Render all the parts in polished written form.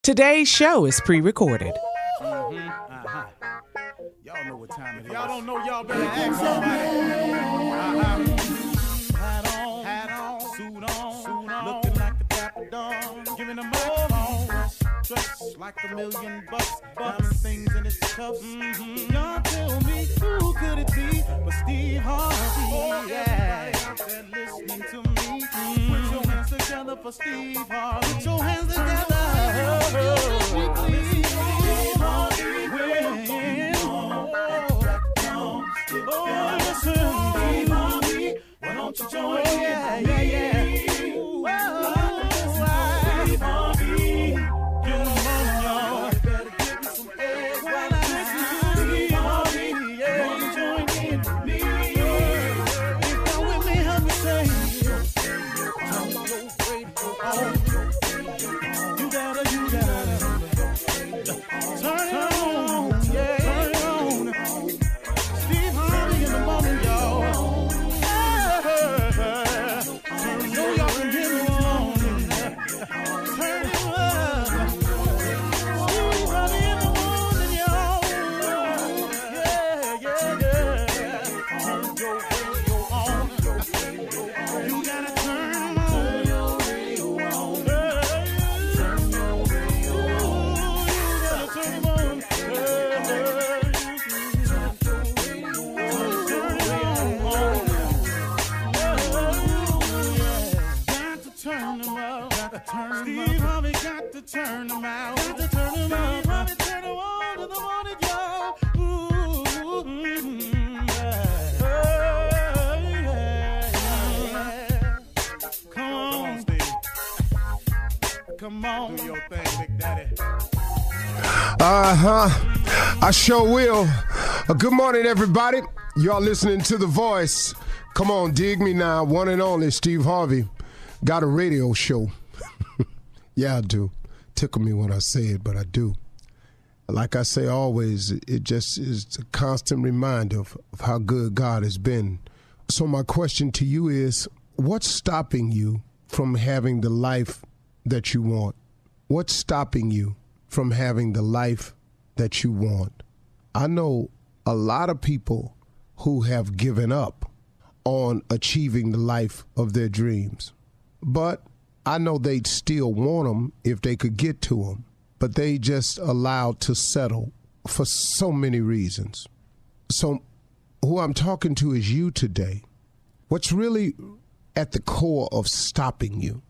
Today's show is pre-recorded. Y'all know what time it is. Y'all don't know, y'all better ask somebody. Hat on, suit on, looking like the Dapper Dawn, giving a microphone, dressed like $1 million, diamond things in its cuffs. Y'all tell me, who could it be but Steve Harvey? Yeah, out there listening to me. Put your hands together for Steve Harvey. Put your hands together. Why don't you join me? Steve Harvey got to turn them out. Got to turn them out. Harvey turn them on to the morning, y'all. Come on, Steve. Come on. Do your thing, Big Daddy. I sure will. Good morning, everybody. Y'all listening to The Voice. Come on, dig me now. One and only Steve Harvey. Got a radio show. Yeah, I do. Tickle me when I say it, but I do. Like I say always, it just is a constant reminder of how good God has been. So my question to you is, what's stopping you from having the life that you want? What's stopping you from having the life that you want? I know a lot of people who have given up on achieving the life of their dreams. But I know they'd still want them if they could get to them. But they just allowed to settle for so many reasons. So who I'm talking to is you today. What's really at the core of stopping you?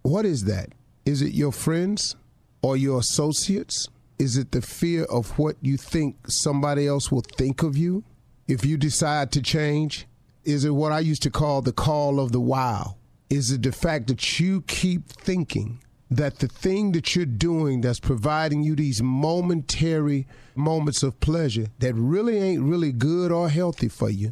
What is that? Is it your friends or your associates? Is it the fear of what you think somebody else will think of you if you decide to change? Is it what I used to call the call of the wild? Is it the fact that you keep thinking that the thing that you're doing that's providing you these momentary moments of pleasure that really ain't really good or healthy for you,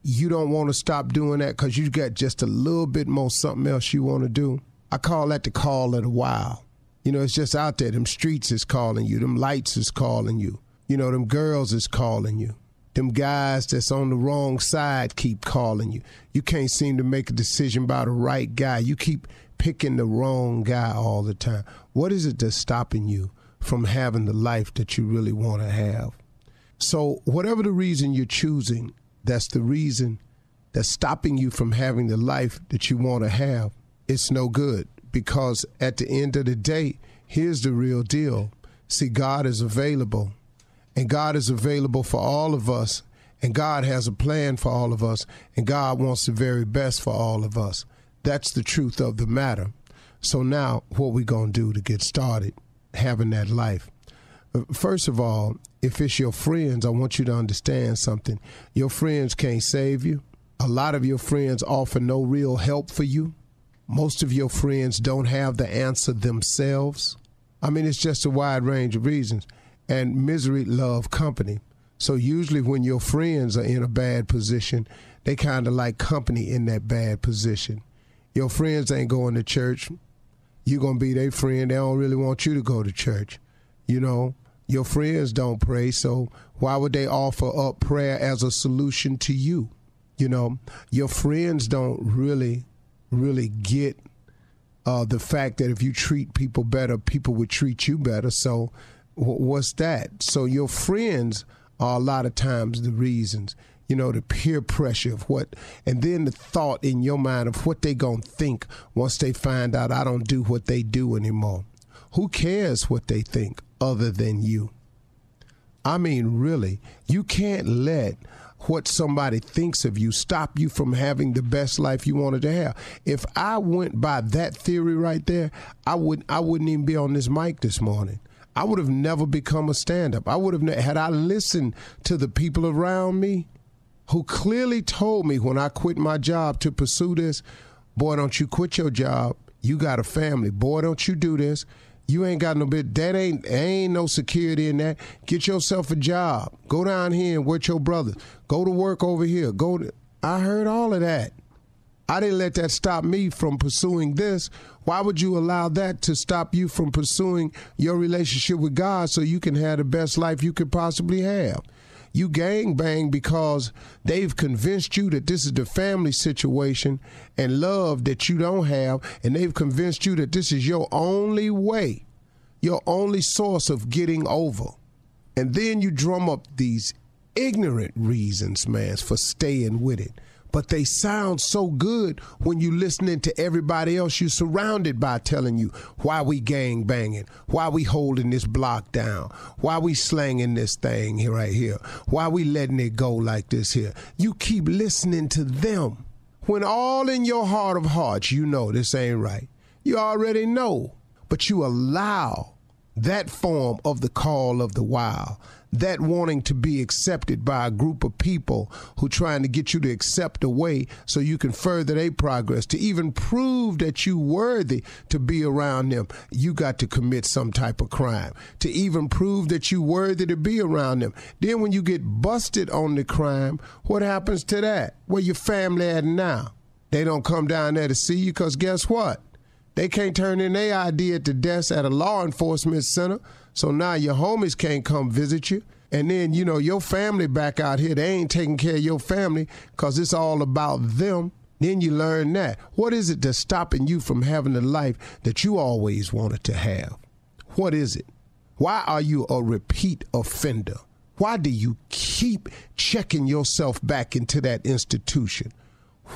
you don't want to stop doing that because you got just a little bit more something else you want to do? I call that the call of the wild. You know, it's just out there. Them streets is calling you. Them lights is calling you. You know, them girls is calling you. Them guys that's on the wrong side keep calling you. You can't seem to make a decision about a right guy. You keep picking the wrong guy all the time. What is it that's stopping you from having the life that you really want to have? So whatever the reason you're choosing, that's the reason that's stopping you from having the life that you want to have. It's no good, because at the end of the day, here's the real deal. See, God is available. And God is available for all of us. And God has a plan for all of us. And God wants the very best for all of us. That's the truth of the matter. So now what we going to do to get started having that life? First of all, if it's your friends, I want you to understand something. Your friends can't save you. A lot of your friends offer no real help for you. Most of your friends don't have the answer themselves. I mean, it's just a wide range of reasons. And misery love company. So usually when your friends are in a bad position, they kind of like company in that bad position. Your friends ain't going to church. You're going to be their friend. They don't really want you to go to church. You know, your friends don't pray, so why would they offer up prayer as a solution to you? You know, your friends don't really get the fact that if you treat people better, people would treat you better. So what's that? So your friends are a lot of times the reasons, the peer pressure of what, and then the thought in your mind of what they going to think once they find out I don't do what they do anymore. Who cares what they think other than you? I mean, really, you can't let what somebody thinks of you stop you from having the best life you wanted to have. If I went by that theory right there, I wouldn't even be on this mic this morning. I would have never become a stand-up. I would have, had I listened to the people around me who clearly told me when I quit my job to pursue this, boy, don't you quit your job. You got a family. Boy, don't you do this. You ain't got no bit. That ain't no security in that. Get yourself a job. Go down here and with your brothers. Go to work over here. I heard all of that. I didn't let that stop me from pursuing this. Why would you allow that to stop you from pursuing your relationship with God so you can have the best life you could possibly have? You gangbang because they've convinced you that this is the family situation and love that you don't have, and they've convinced you that this is your only way, your only source of getting over. And then you drum up these ignorant reasons, man, for staying with it. But they sound so good when you listening to everybody else you're surrounded by telling you why we gang banging, why we holding this block down, why we slanging this thing here right here, why we letting it go like this here. You keep listening to them when all in your heart of hearts you know this ain't right. You already know, but you allow that form of the call of the wild, that wanting to be accepted by a group of people who trying to get you to accept a way so you can further their progress, to even prove that you worthy to be around them, you got to commit some type of crime. To even prove that you worthy to be around them. Then when you get busted on the crime, what happens to that? Where your family at now? They don't come down there to see you because guess what? They can't turn in their ID at the desk at a law enforcement center. So now your homies can't come visit you. And then, your family back out here, they ain't taking care of your family because it's all about them. Then you learn that. What is it that's stopping you from having the life that you always wanted to have? What is it? Why are you a repeat offender? Why do you keep checking yourself back into that institution?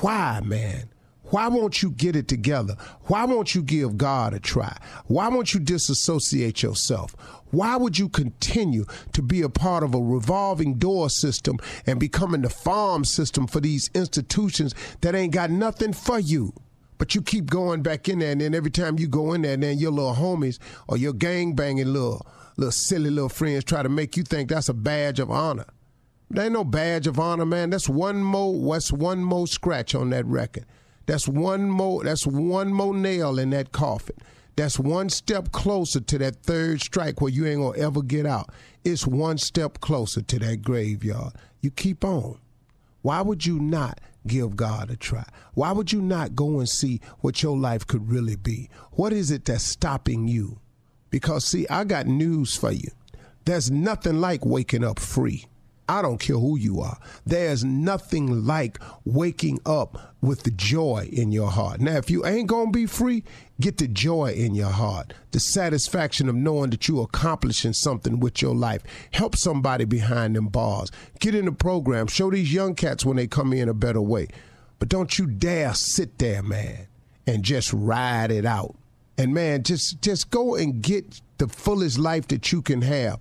Why, man? Why won't you get it together? Why won't you give God a try? Why won't you disassociate yourself? Why would you continue to be a part of a revolving door system and becoming the farm system for these institutions that ain't got nothing for you? But you keep going back in there, and then every time you go in there, and then your little homies or your gang-banging little silly little friends try to make you think that's a badge of honor. There ain't no badge of honor, man. That's one more scratch on that record. That's one more nail in that coffin. That's one step closer to that third strike where you ain't gonna ever get out. It's one step closer to that graveyard. You keep on. Why would you not give God a try? Why would you not go and see what your life could really be? What is it that's stopping you? Because see, I got news for you. There's nothing like waking up free. I don't care who you are. There's nothing like waking up with the joy in your heart. Now, if you ain't going to be free, get the joy in your heart, the satisfaction of knowing that you're accomplishing something with your life. Help somebody behind them bars. Get in the program. Show these young cats when they come in a better way. But don't you dare sit there, man, and just ride it out. And, man, just go and get the fullest life that you can have.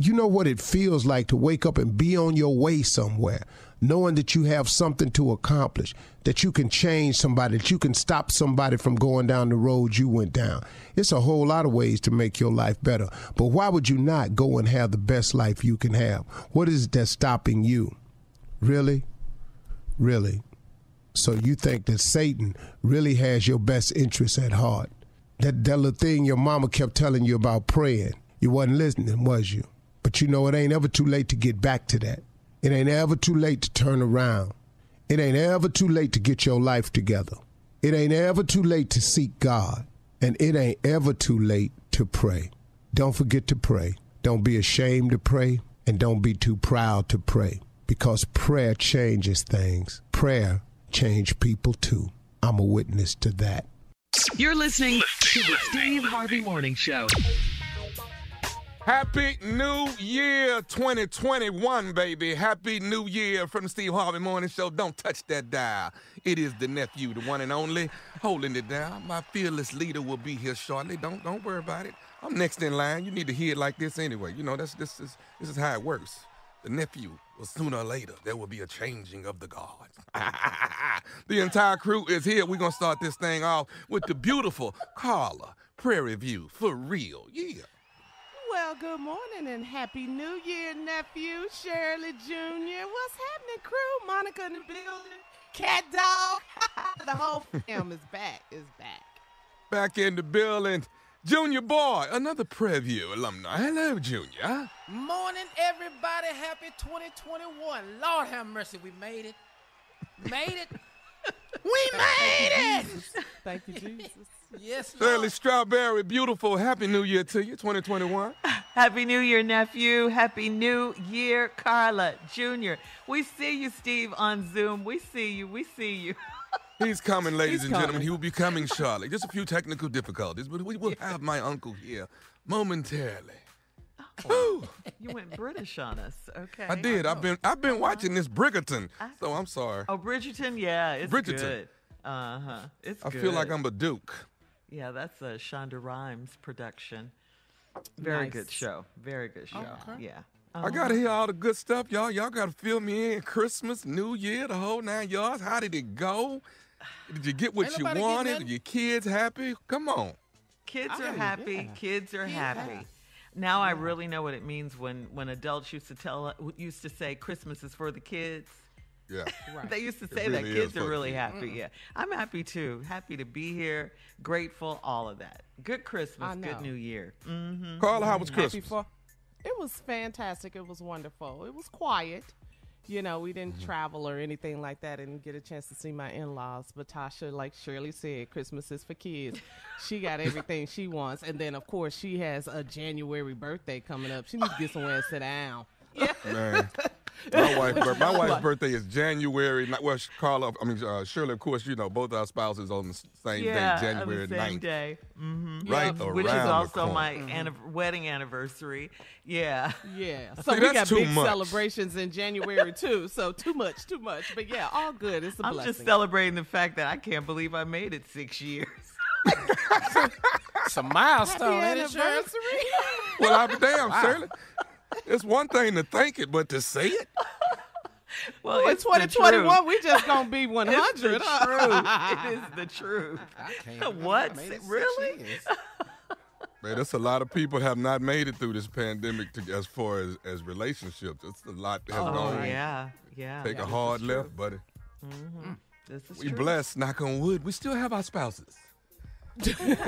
You know what it feels like to wake up and be on your way somewhere, knowing that you have something to accomplish, that you can change somebody, that you can stop somebody from going down the road you went down. It's a whole lot of ways to make your life better. But why would you not go and have the best life you can have? What is it that's stopping you? Really? Really? So you think that Satan really has your best interests at heart? That little thing your mama kept telling you about praying, you wasn't listening, was you? But it ain't ever too late to get back to that. It ain't ever too late to turn around. It ain't ever too late to get your life together. It ain't ever too late to seek God. And it ain't ever too late to pray. Don't forget to pray. Don't be ashamed to pray. And don't be too proud to pray. Because prayer changes things. Prayer changes people too. I'm a witness to that. You're listening to the Steve Harvey Morning Show. Happy New Year 2021, baby. Happy New Year from the Steve Harvey Morning Show. Don't touch that dial. It is the nephew, the one and only, holding it down. My fearless leader will be here shortly. Don't worry about it. I'm next in line. You need to hear it like this anyway. You know, this is how it works. The nephew, well, sooner or later, there will be a changing of the guards. The entire crew is here. We're going to start this thing off with the beautiful Carla, Prairie View, for real. Yeah. Well, good morning and Happy New Year, nephew, Shirley Jr. What's happening, crew? Monica in the building, Cat Dog. The whole fam is back. Back in the building. Junior Boy, another Prairie View alumni. Hello, Junior. Morning, everybody. Happy 2021. Lord have mercy, we made it. Made it. We made it. Thank you, Jesus. Yes, Shirley Lord. Strawberry, beautiful. Happy New Year to you, 2021. Happy New Year, nephew. Happy New Year, Carla Jr. We see you, Steve, on Zoom. We see you. He's coming, ladies and coming. gentlemen. He will be coming shortly. Just a few technical difficulties, but we will have my uncle here momentarily. Ooh. You went British on us. Okay. I did. I've been watching this Bridgerton, so I'm sorry. Oh, Bridgerton? Yeah, it's Bridgerton. good. Uh-huh. It's I good. feel like I'm a duke. Yeah, that's a Shonda Rhimes production. Very Nice. good show. Very good show. Okay. Yeah. I gotta hear all the good stuff, y'all. Y'all gotta fill me in. Christmas, New Year, the whole 9 yards. How did it go? Did you get what Ain't you nobody wanted? getting Are your kids happy? Come on. Kids are Oh, happy. yeah. Kids are happy. happy. Now I really know what it means when adults used to say Christmas is for the kids. Yeah. They used to say It that really kids is are for really happy. Yeah, I'm happy too. Happy to be here. Grateful. All of that. Good Christmas. I know. Good New Year. Mm-hmm. Carla, how was Happy Christmas? for. It was fantastic. It was wonderful. It was quiet. You know, we didn't travel or anything like that and get a chance to see my in-laws. But Tasha, like Shirley said, Christmas is for kids. She got everything she wants. And then, of course, she has a January birthday coming up. She needs to get somewhere and sit down. Man, my wife's birthday is January. Well, Shirley, of course, you know, both our spouses on the same Yeah, day, January on the same 9th. day. Mm-hmm. Right Yep, around which is the also corner. my wedding anniversary. Yeah. Yeah. So See, we that's got too big much. celebrations in January, too. So too much. But, yeah, all good. It's a I'm blessing. just celebrating the fact that I can't believe I made it 6 years. It's a milestone, Happy ain't it, Shirley? anniversary. Well, I'm damn, Shirley. It's one thing to think it, but to say it. Well, In it's the 2021, truth. we just going to be 100. It's the truth. It is the truth. I can't believe What? I made it 6 Really? years. Man, there's a lot of people have not made it through this pandemic as far as relationships. It's a lot that has Oh, gone. yeah. Take a hard left, buddy. This is We true. blessed, knock on wood. We still have our spouses.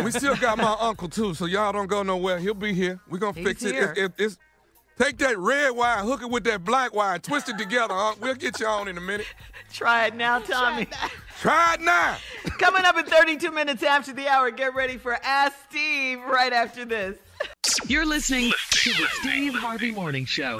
We still got my uncle, too, so y'all don't go nowhere. He'll be here. We're going to He's fix here. it. It's take that red wire, hook it with that black wire, and twist it together. We'll get you on in a minute. Try it now, Tommy. Try it now. Coming up in 32 minutes after the hour. Get ready for Ask Steve right after this. You're listening to the Steve Harvey Morning Show.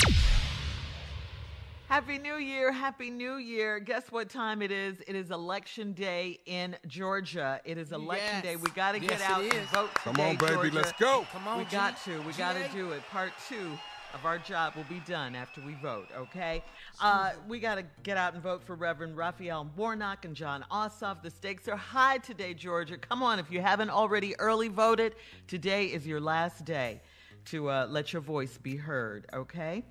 Happy New Year. Happy New Year. Guess what time it is? It is election day in Georgia. It is election Yes. day. We got to get Yes, out it and is. vote Come today, on, baby. Georgia. Let's go. Come on, We got to. We got to GA. do it. Part 2 of our job will be done after we vote, okay? We got to get out and vote for Reverend Raphael Warnock and John Ossoff. The stakes are high today, Georgia. Come on, if you haven't already early voted, today is your last day to let your voice be heard, okay?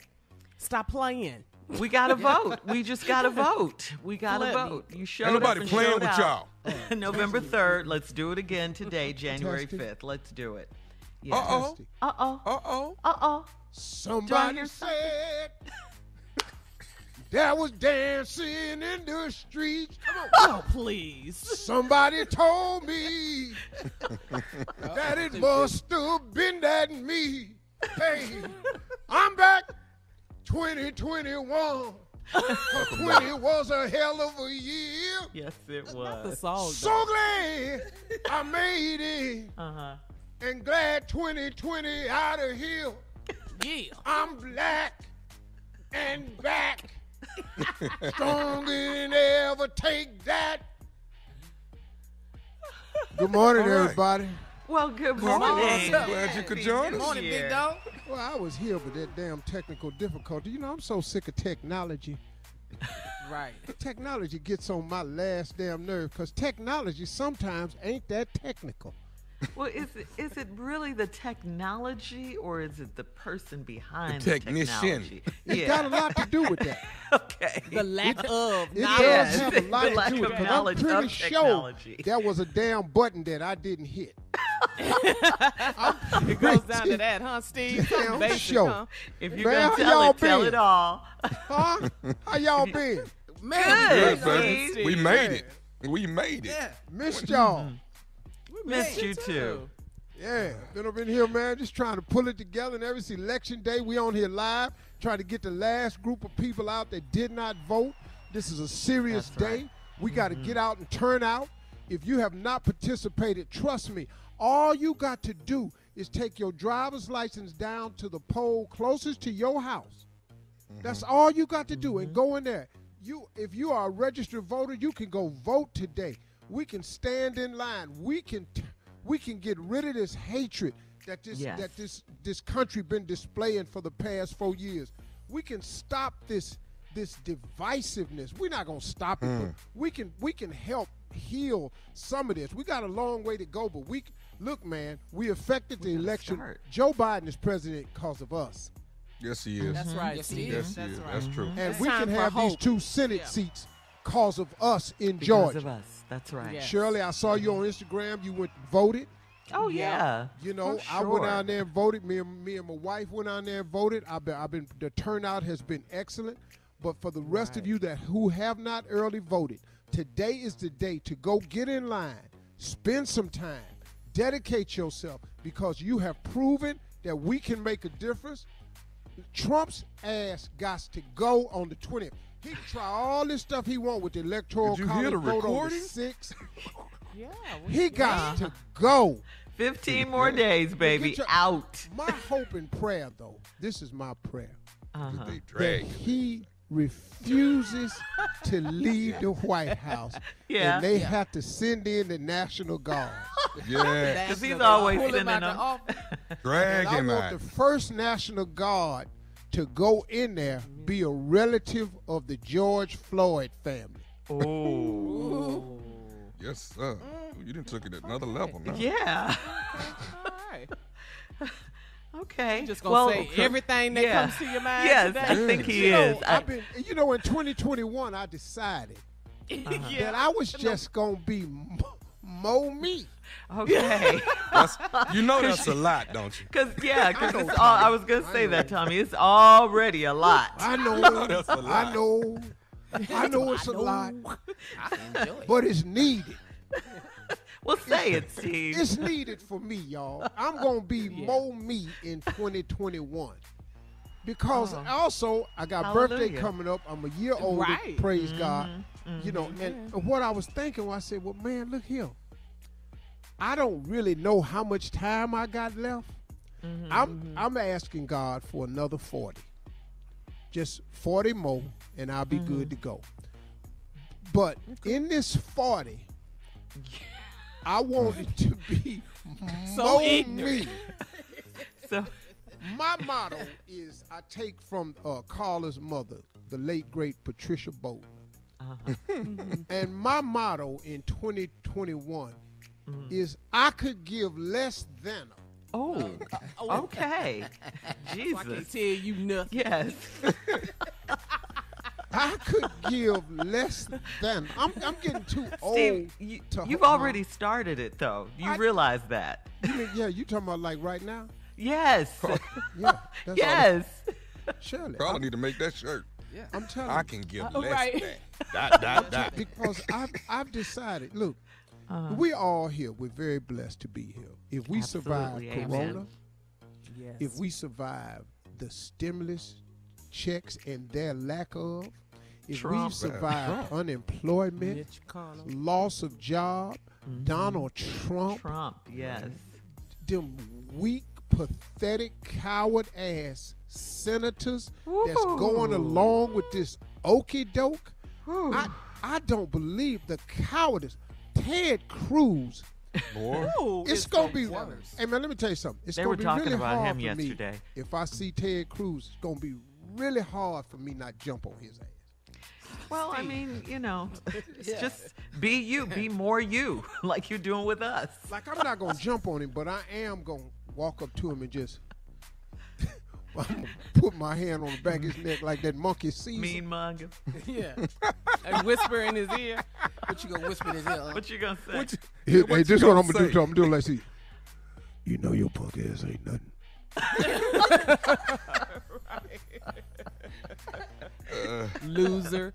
Stop playing. We got to vote. We just got to vote. We got to Let me. vote. You showed Ain't up nobody and playing showed with out. y'all. November 3rd. Let's do it again today, January Fantastic. 5th. Let's do it. Yeah. Uh-oh. Uh-oh. Uh-oh. Uh-oh. Somebody hear said there was dancing in the streets. Oh, please. Somebody told me that it must have been that me. Hey, I'm back 2021. 20 was a hell of a year. Yes, it The was. song. So glad I made it. Uh-huh. And glad 2020 out of here. Yeah. I'm black and back. Stronger than ever. Take that. Good morning, All right. everybody. Well, good Come on. morning. Glad you could join Good us. morning, big dog. Well, I was here, but that damn technical difficulty. You know, I'm so sick of technology. Right. Technology gets on my last damn nerve because technology sometimes ain't that technical. Well, is it really the technology or is it the person behind The the technician. technology? It's got a lot to do with that. Okay. The lack of It knowledge. does have a lot The to lack do with of it. 'Cause I'm knowledge pretty of sure technology. there was a damn button that I didn't hit. It goes down to that, huh, Steve? Damn Something basic, show. huh? If you're Man, going to how y'all tell been? it all. Huh? How y'all been? Good, Good, baby. Steve. We made it. We made it. Yeah. Missed y'all. We missed you too. Yeah, been up in here, man, just trying to pull it together. And every election day, we on here live, trying to get the last group of people out that did not vote. This is a serious That's right. day. We got to get out and turn out. If you have not participated, trust me, all you got to do is take your driver's license down to the poll closest to your house. That's all you got to do, and go in there. If you are a registered voter, you can go vote today. We can stand in line. We can get rid of this hatred that this country been displaying for the past 4 years. We can stop this divisiveness. We're not gonna stop it, but we can help heal some of this. We got a long way to go, but look, man, we affected the election. start. Joe Biden is president because of us, Yes, he is. That's right, Yes, Steve. he Yes, he That's is. right. That's true. and It's we time can for have these hope. 2 Senate seats because of us in Because Georgia. of us. That's right. Yeah. Shirley, I saw you on Instagram. You went and voted. Oh, yeah. You know, For I went sure. out there and voted. Me and my wife went out there and voted. The turnout has been excellent. But for the rest of you who have not early voted, today is the day to go get in line, spend some time, dedicate yourself, because you have proven that we can make a difference. Trump's ass got to go on the 20th. He can try all this stuff he want with the electoral Did you hear college the vote on the recording? 6th. Yeah. He got to go. 15 more days, baby. Get your- Out. My hope and prayer, though, this is my prayer, Uh-huh. They that drag. he refuses to leave the White House, Yeah. and they have to send in the National Guard. Yeah. Because he's always Pull him sending out the them. office. Drag And I him want out. the first National Guard to go in there, be a relative of the George Floyd family. Oh. Yes, sir. You done took it at another level now. Yeah. All right. Okay. I'm just gonna say okay. everything that Yeah. comes to your mind Yes, today. I think he You know, is. in 2021, I decided that I was just gonna be me. Okay. That's a lot, don't you? Because it's all. I was gonna say that, Tommy. It's already a lot. I know, That's a lot. I know it's a lot, I enjoy it. but it's needed. Well, say it, Steve. It's needed for me, y'all. I'm gonna be more me in 2021 because also I got birthday Hallelujah. coming up. I'm a year older. Right. Praise God. You know, and what I was thinking, I said, well, man, look here. I don't really know how much time I got left. I'm asking God for another 40, just 40 more, and I'll be good to go. But in this 40. I want it to be So more ignorant. me. So, My motto is I take from Carla's mother, the late great Patricia Bowden. And my motto in 2021 is I could give less than her. oh, okay. I Jesus. can't tell you nothing. Yes. I could give less than. I'm getting too old. Steve, to you've hold already started it, though. You realize that. You mean, yeah, you talking about like right now? Yes. Yeah. That's Yes. all. Shirley, Probably need to make that shirt. I'm telling I you. can give Oh, less right. than. Because I've decided, look, we all here, we're very blessed to be here. If we survive Absolutely, Corona, amen. Yes. if we survive the stimulus checks and their lack of, if Trump. we survive unemployment, Mitch McConnell. loss of job, Donald Trump, Trump, yes. them weak, pathetic, coward-ass senators that's going along with this okie doke. I don't believe the cowardice. Ted Cruz More? Ooh, It's gonna be. worse. Hey man, let me tell you something. It's They gonna were be talking really about hard him for me yesterday. if I see Ted Cruz. It's gonna be really hard for me not jump on his ass. Well, I mean, it's just be you, be more you, like you're doing with us. Like I'm not gonna jump on him, but I am gonna walk up to him and just I'm gonna put my hand on the back of his neck like that monkey sees. Mean mug. Yeah. and whisper in his ear. What you gonna whisper in his ear? What you gonna say? Hey, what this is you what I'm gonna gonna do say? to him. I'm doing like, see, you know your punk ass ain't nothing. Loser.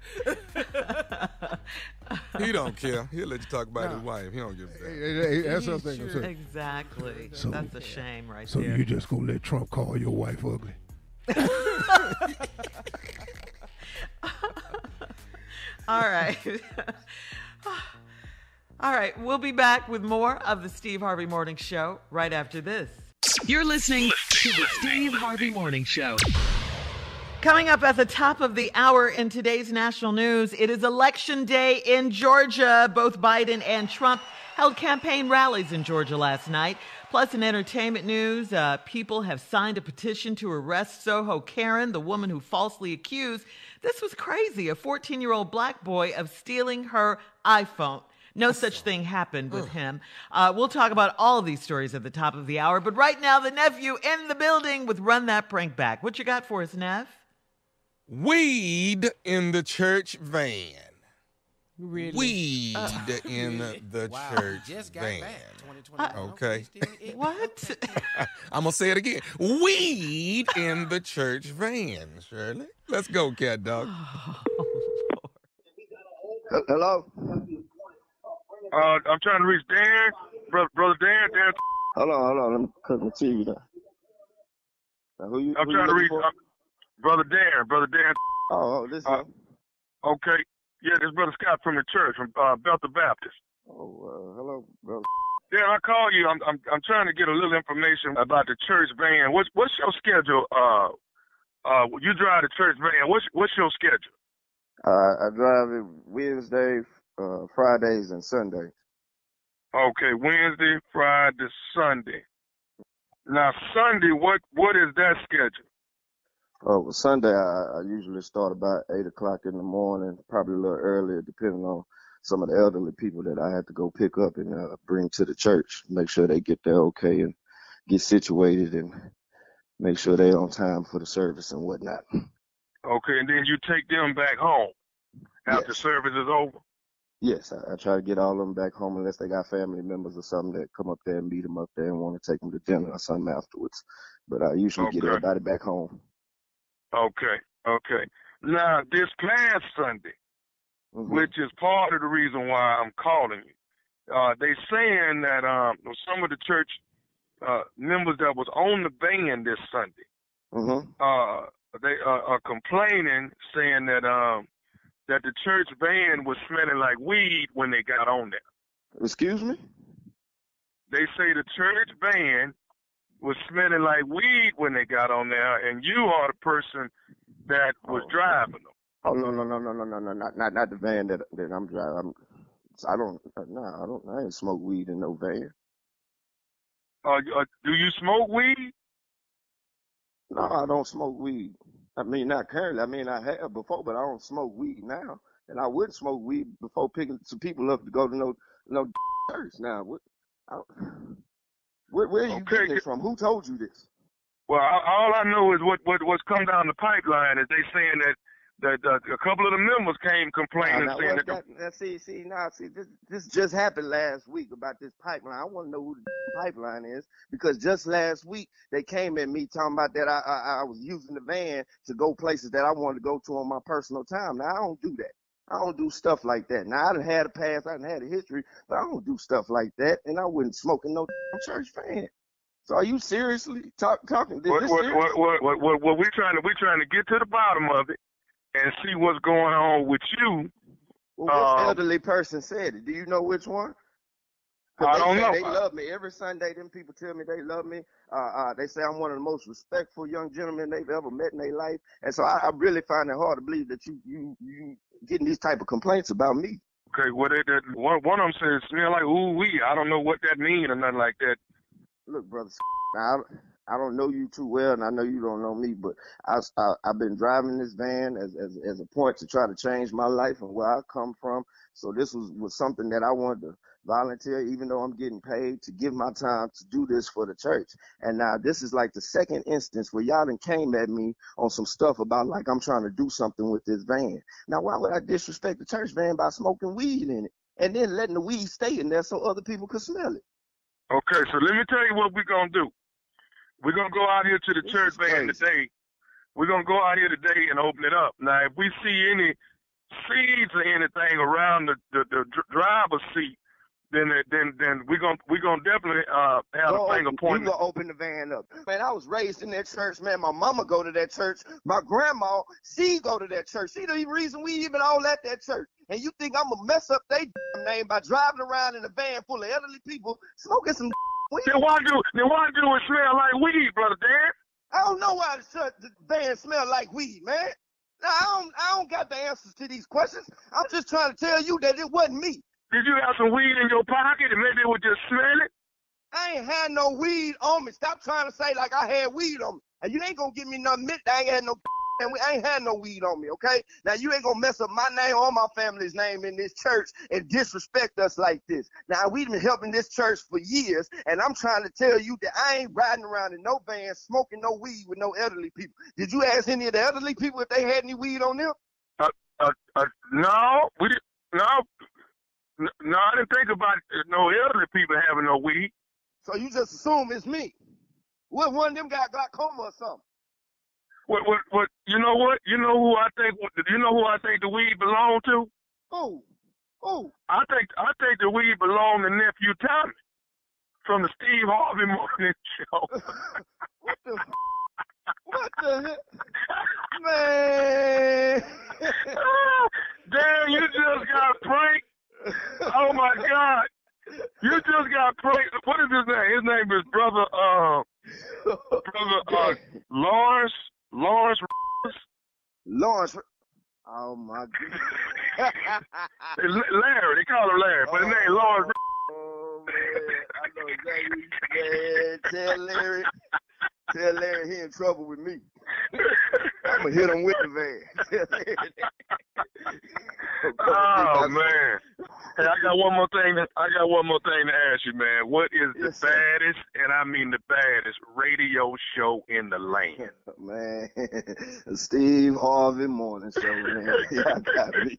He don't care. He'll let you talk about his wife. He don't give a damn. Hey, that's what I'm saying. So, Exactly. So- That's a shame right so there. you just gonna let Trump call your wife ugly? All right. All right. We'll be back with more of the Steve Harvey Morning Show right after this. You're listening to the Steve Harvey Morning Show. Coming up at the top of the hour in today's national news, it is Election Day in Georgia. Both Biden and Trump held campaign rallies in Georgia last night. Plus, in entertainment news, people have signed a petition to arrest Soho Karen, the woman who falsely accused, this was crazy, a 14-year-old black boy of stealing her iPhone. No such thing happened with him. We'll talk about all of these stories at the top of the hour. But right now, the nephew in the building with Run That Prank Back. What you got for us, Nev? Weed in the church van. Really? Weed in the Wow, church just got van. back. 2021. Okay. Still ignorant. What? I'm going to say it again. Weed in the church van, Shirley. Let's go, cat dog. Hello? I'm trying to reach Dan, brother Dan. Hold on. Let me cut my TV down. Now, who you I'm who trying you to reach looking brother Dan. for? Oh, this is Okay. Yeah, this brother Scott from the church, from Bethel Baptist. hello, brother. Dan, I call you. I'm trying to get a little information about the church van. What's your schedule? You drive the church van. What's your schedule? I drive it Wednesday, Fridays, and Sundays. Okay, Wednesday, Friday, Sunday. Now Sunday, what is that schedule? Well, Sunday, I usually start about 8 o'clock in the morning, probably a little earlier, depending on some of the elderly people that I have to go pick up and bring to the church. Make sure they get there okay and get situated and make sure they're on time for the service and whatnot. Okay, and then you take them back home after Yes. service is over. Yes, I try to get all of them back home unless they got family members or something that come up there and meet them up there and want to take them to dinner or something afterwards. But I usually get Okay. everybody back home. Okay. Now, this past Sunday, Mhm. which is part of the reason why I'm calling you, they saying that some of the church members that was on the van this Sunday, Mhm. they are complaining, saying that that the church van was smelling like weed when they got on there. Excuse me? They say the church van was smelling like weed when they got on there, and you are the person that was driving them. Oh no, not the van that I'm driving. I ain't smoke weed in no van. Do you smoke weed? No, I don't smoke weed. I mean, not currently. I mean, I have before, but I don't smoke weed now. And I would smoke weed before picking some people up to go to no church. Now, where are you Okay. getting this from? Who told you this? Well, all I know is what's come down the pipeline is they saying that a couple of the members came complaining, Now, saying what's that that? This just happened last week about this pipeline. I want to know who the pipeline is because just last week they came at me talking about that I was using the van to go places that I wanted to go to on my personal time. Now I don't do that. I don't do stuff like that. Now I done had a past, I done had a history, but I don't do stuff like that, and I wouldn't smoke in no church van. So are you seriously talking? what we're trying to get to the bottom of it and see what's going on with you. Well, which elderly person said it? Do you know which one? I don't know. They love me every Sunday. Them people tell me they love me. They say I'm one of the most respectful young gentlemen they've ever met in their life, and so I really find it hard to believe that you getting these type of complaints about me. Okay, well, one of them said it smell like ooh-wee. I don't know what that means or nothing like that. Look, brother, now, I don't know you too well, and I know you don't know me, but I've been driving this van as a point to try to change my life and where I come from. So this was something that I wanted to volunteer, even though I'm getting paid, to give my time to do this for the church. And now this is like the second instance where y'all done came at me on some stuff about like I'm trying to do something with this van. Now, why would I disrespect the church van by smoking weed in it and then letting the weed stay in there so other people could smell it? Okay, so let me tell you what we're going to do. We're going to go out here to the church van today. We're going to go out here today and open it up. Now, if we see any seeds or anything around the driver's seat, then we're gonna definitely have a finger pointing. You gonna open the van up, man? I was raised in that church, man. My mama go to that church. My grandma, she go to that church. She the reason we even all at that church. And you think I'm gonna mess up their name by driving around in a van full of elderly people smoking some weed? Then why do it smell like weed, brother Dan? I don't know why the van smell like weed, man. Now, I don't got the answers to these questions. I'm just trying to tell you that it wasn't me. Did you have some weed in your pocket and maybe it was just smelling? I ain't had no weed on me. Stop trying to say like I had weed on me. And you ain't gonna give me nothing. I ain't had no and I ain't had no weed on me, okay? Now you ain't gonna mess up my name or my family's name in this church and disrespect us like this. Now we've been helping this church for years, and I'm trying to tell you that I ain't riding around in no van smoking no weed with no elderly people. Did you ask any of the elderly people if they had any weed on them? No, we didn't. No, I didn't think about no elderly people having no weed. So you just assume it's me? What, one of them got glaucoma or something? What? You know what? You know who I think? You know who I think the weed belonged to? Who? I think the weed belonged to nephew Tommy from the Steve Harvey Morning Show. What the heck? Man. Damn, you just got pranked. Oh my God. You just got pranked. What is his name? His name is brother Lawrence. Oh my God. Larry, they call him Larry, but his name is Lawrence. Oh man, I know exactly. Man, tell Larry he in trouble with me. I'm gonna hit him with the van. Oh man! Hey, I got one more thing to ask you, man. What is the baddest, and I mean the baddest, radio show in the land? Man, Steve Harvey Morning Show, man. Y'all got me.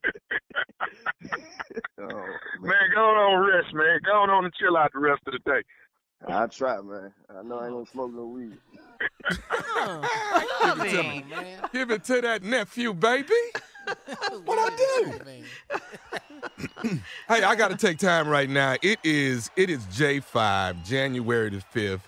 Man, go on rest, man. Go on and chill out the rest of the day. I try, man. I know I ain't gonna smoke no weed. Give it to that nephew, baby. What I do? Hey, I got to take time right now. It is J5, January the 5th.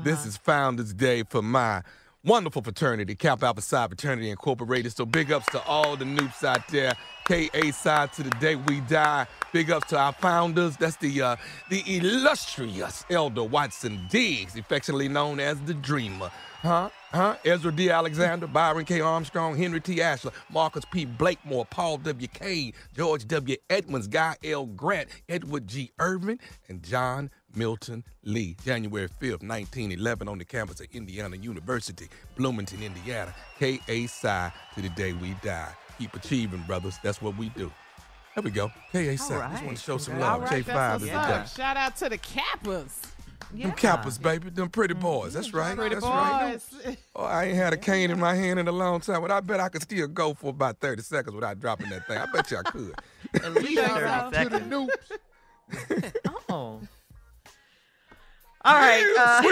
This is Founders Day for my wonderful fraternity, Kappa Alpha Psi Fraternity Incorporated. So big ups to all the noobs out there. KA side to the day we die. Big ups to our founders. That's the illustrious Elder Watson Diggs, affectionately known as the Dreamer. Ezra D. Alexander, Byron K. Armstrong, Henry T. Ashler, Marcus P. Blakemore, Paul W. Cade, George W. Edmonds, Guy L. Grant, Edward G. Irvin, and John Milton Lee. January 5th, 1911, on the campus of Indiana University, Bloomington, Indiana. KA Psi to the day we die. Keep achieving, brothers. That's what we do. There we go. KA Psi. Right. Just want to show some love. Right, J5 is the day. Shout out to the Kappas. Them Kappas, baby. Them pretty boys. That's right. Pretty That's boys. right. Oh, I ain't had a cane in my hand in a long time, but I bet I could still go for about 30 seconds without dropping that thing. I bet you I could. At least 30 seconds. Oh. All right.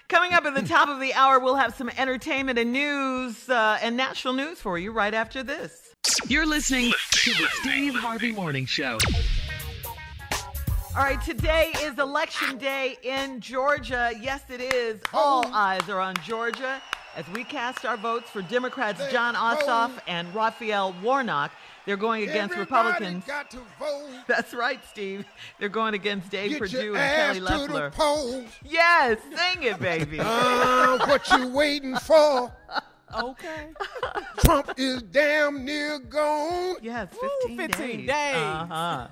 Coming up at the top of the hour, we'll have some entertainment and news and national news for you right after this. You're listening to the Steve Harvey Morning Show. All right, today is Election Day in Georgia. Yes, it is. All eyes are on Georgia as we cast our votes for Democrats John Ossoff and Raphael Warnock. They're going against Republicans. Got to vote. That's right, Steve. They're going against Dave Get Perdue your and ass Kelly to Loeffler. the polls. Yes, sing it, baby. What you waiting for? Okay. Trump is damn near gone. Yes, 15 days. Uh-huh.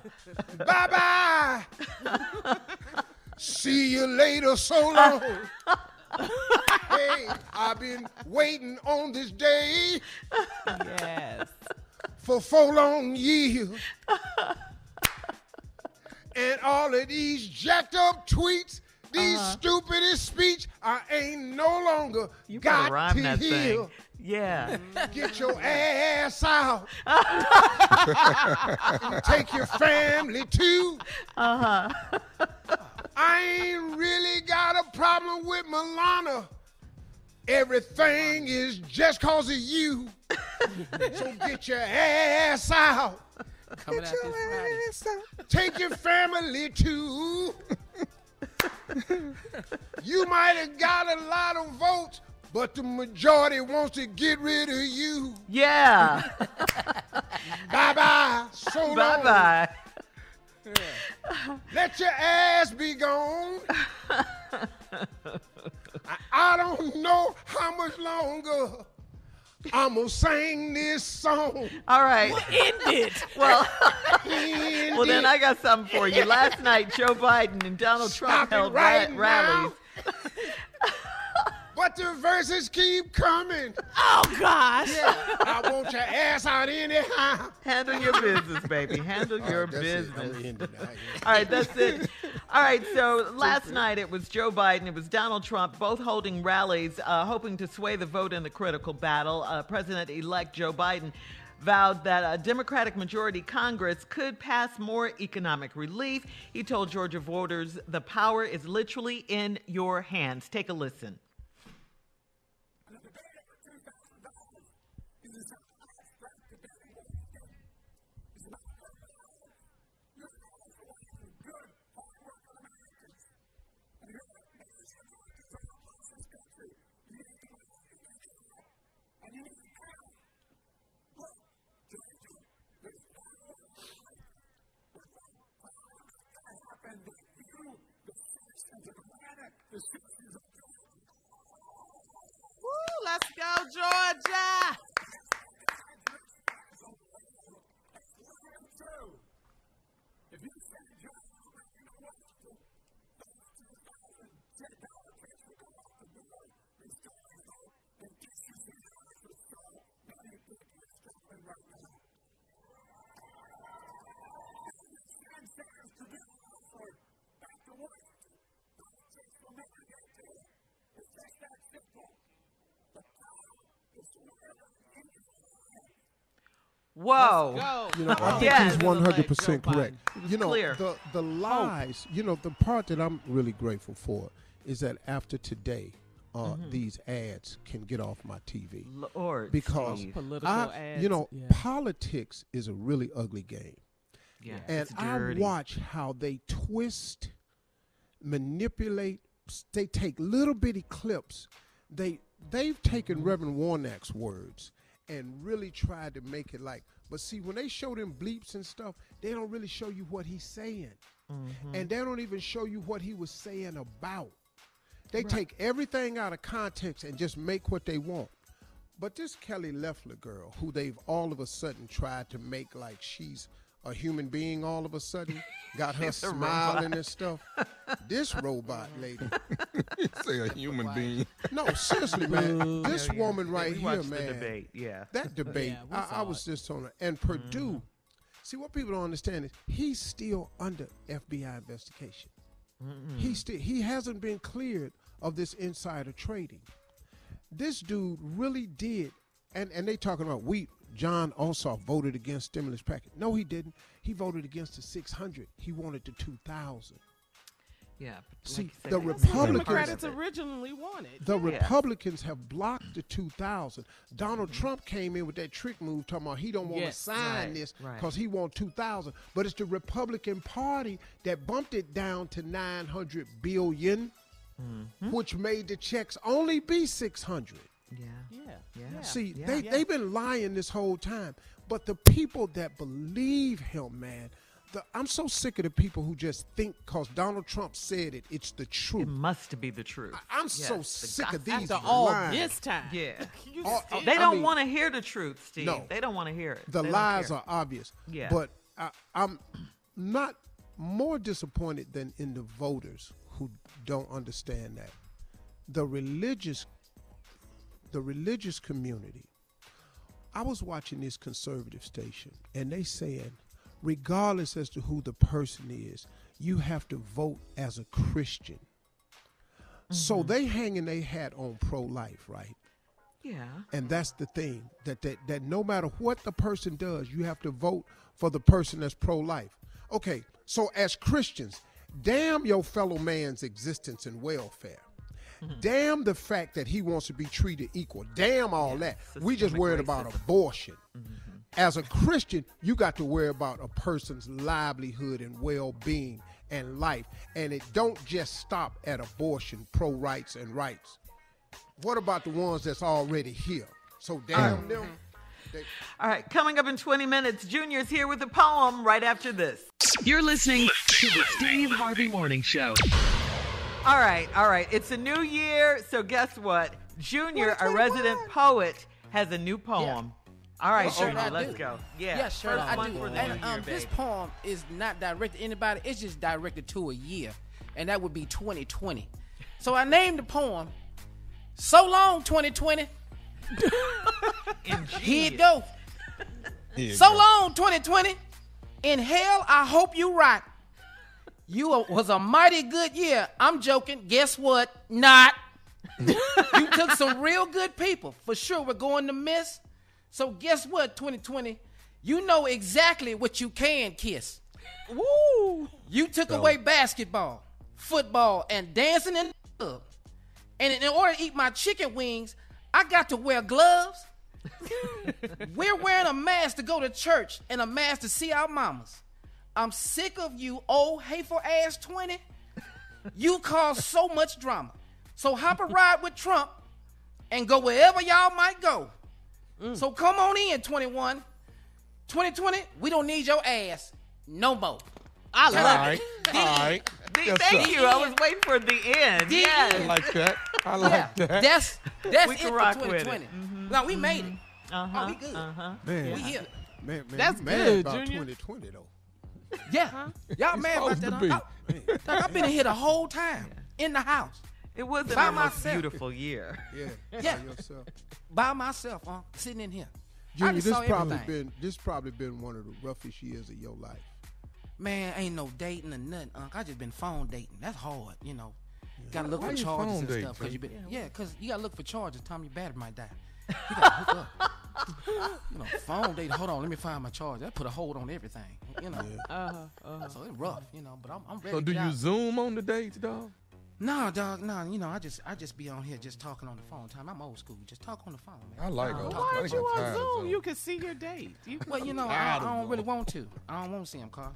Bye-bye. See you later, so long. Hey, I've been waiting on this day Yes. for 4 long years. And all of these jacked up tweets, these stupidest speech, I ain't no longer You better got rhyme to that hear. thing. Yeah. Get your ass out. And take your family too. Uh-huh. I ain't really got a problem with Milana. Everything is just cause of you. So get your ass out. Coming out this Friday. Take your family too. You might have got a lot of votes, but the majority wants to get rid of you. Yeah. Bye-bye. So long. Bye-bye. Let your ass be gone. I don't know how much longer I'm going to sing this song. All right. End it. Well, End well, then it. I got something for you. Last night, Joe Biden and Donald Trump Stop it held right rallies. now. But the verses keep coming. Oh, gosh. I want your ass out anyhow. Handle your business, baby. Handle your That's it. business. I'm ending that. All right, that's it. All right, so last night it was Joe Biden, it was Donald Trump, both holding rallies, hoping to sway the vote in the critical battle. President-elect Joe Biden vowed that a Democratic majority Congress could pass more economic relief. He told Georgia voters, the power is literally in your hands. Take a listen. Woo, let's go, Georgia. Whoa. Go. You know, I think Yes. he's 100% Joe correct. You know, Clear. the lies, you know, the part that I'm really grateful for is that after today, these ads can get off my TV. Lord, Because Steve. Political ads. you know, yeah. politics is a really ugly game. Yeah, And it's I dirty. watch how they twist, manipulate, they take little bitty clips. They've taken Reverend Warnock's words and really tried to make it like, but see, when they show them bleeps and stuff, they don't really show you what he's saying. And they don't even show you what he was saying about. They take everything out of context and just make what they want. But this Kelly Loeffler girl, who they've all of a sudden tried to make like she's a human being all of a sudden, got her smiling and stuff. This robot lady. You say a human being. No, seriously, man. This woman right we here, watched man. the debate. Yeah. That debate, Yeah, we I saw was it. just on it. And Purdue, see, what people don't understand is he's still under FBI investigation. He hasn't been cleared of this insider trading. This dude really did, and they talking about John Ossoff voted against stimulus package. No, he didn't. He voted against the 600. He wanted the 2,000. Yeah. but See, like you said, the they- Republicans- Democrats originally wanted. The Yeah. Republicans have blocked the 2,000. Donald Trump came in with that trick move talking about he don't want to Yes. sign Right, this right. because he wants 2,000. But it's the Republican Party that bumped it down to 900 billion, which made the checks only be 600. Yeah. Yeah. See, Yeah. they've been lying this whole time. But the people that believe him, man, I'm so sick of the people who just think because Donald Trump said it, it's the truth. It must be the truth. I'm so sick of these After all lies. this time. Yeah. They They don't want to hear the truth, Steve. No. They don't want to hear it. The They don't lies care. are obvious. Yeah. But I'm not more disappointed than in the voters who don't understand that. The religious community. I was watching this conservative station, and they saying, regardless as to who the person is, you have to vote as a Christian. So they hanging their hat on pro-life, right? Yeah. And that's the thing, that no matter what the person does, you have to vote for the person that's pro-life. Okay, so as Christians, damn your fellow man's existence and welfare. Damn the fact that he wants to be treated equal. Damn all that. We just worried about abortion. As a Christian, you got to worry about a person's livelihood and well-being and life. And it don't just stop at abortion, pro-rights, and rights. What about the ones that's already here? So damn them. All right, coming up in 20 minutes, Junior's here with a poem right after this. You're listening to the Steve Harvey Morning Show. All right. It's a new year, so guess what? Junior, our resident poet, has a new poem. All right, Sure Junior, I let's do. go. Yeah, Yeah, sure first I one do. for the And new year, this baby. poem is not directed to anybody. It's just directed to a year, and that would be 2020. So I named the poem "So Long 2020." Here it go. So long 2020. In hell, I hope you right. You was a mighty good year. I'm joking. Guess what? Not. You took some real good people. For sure, we're going to miss. So guess what, 2020? You know exactly what you can kiss. Woo! You took away basketball, football, and dancing in the club. And in order to eat my chicken wings, I got to wear gloves. We're wearing a mask to go to church and a mask to see our mamas. I'm sick of you, old hateful ass 20. You cause so much drama. So hop a ride with Trump and go wherever y'all might go. So come on in, 21. 2020, we don't need your ass no more. I love it. All right. Thank you. I was waiting for the end. Dig Yes. in. I like that. I like that. That's We it can for rock with it. 2020. No, we made it. Uh-huh. Oh, we good. Man, We here. man, That's you mad good, about Junior. 2020 though. Yeah. Y'all mad about supposed that? to be. I've been in here the whole time. In the house. It wasn't By our most myself. beautiful year. Yeah. By yourself. By myself, sitting in here. Junior, just this saw everything. probably been one of the roughest years of your life. Man, ain't no dating or nothing, Unc. I just been phone dating. That's hard, you know. Gotta look Why for you charges phone and dating, stuff. Cause son? you been, cause you gotta look for charges. Time your battery might die. You gotta hook up. You know, phone dating. Hold on, let me find my charge. That put a hold on everything. You know. So it's rough, you know. But I'm ready. So to do get you out. Zoom on the dates, dog? Nah, dog. Nah, you know, I just be on here just talking on the phone. Time I'm old school. Just talk on the phone, man. I like it. Why aren't you on Zoom? You can see your date. You can Well, you know, I don't really want to. I don't want to see him, Carl.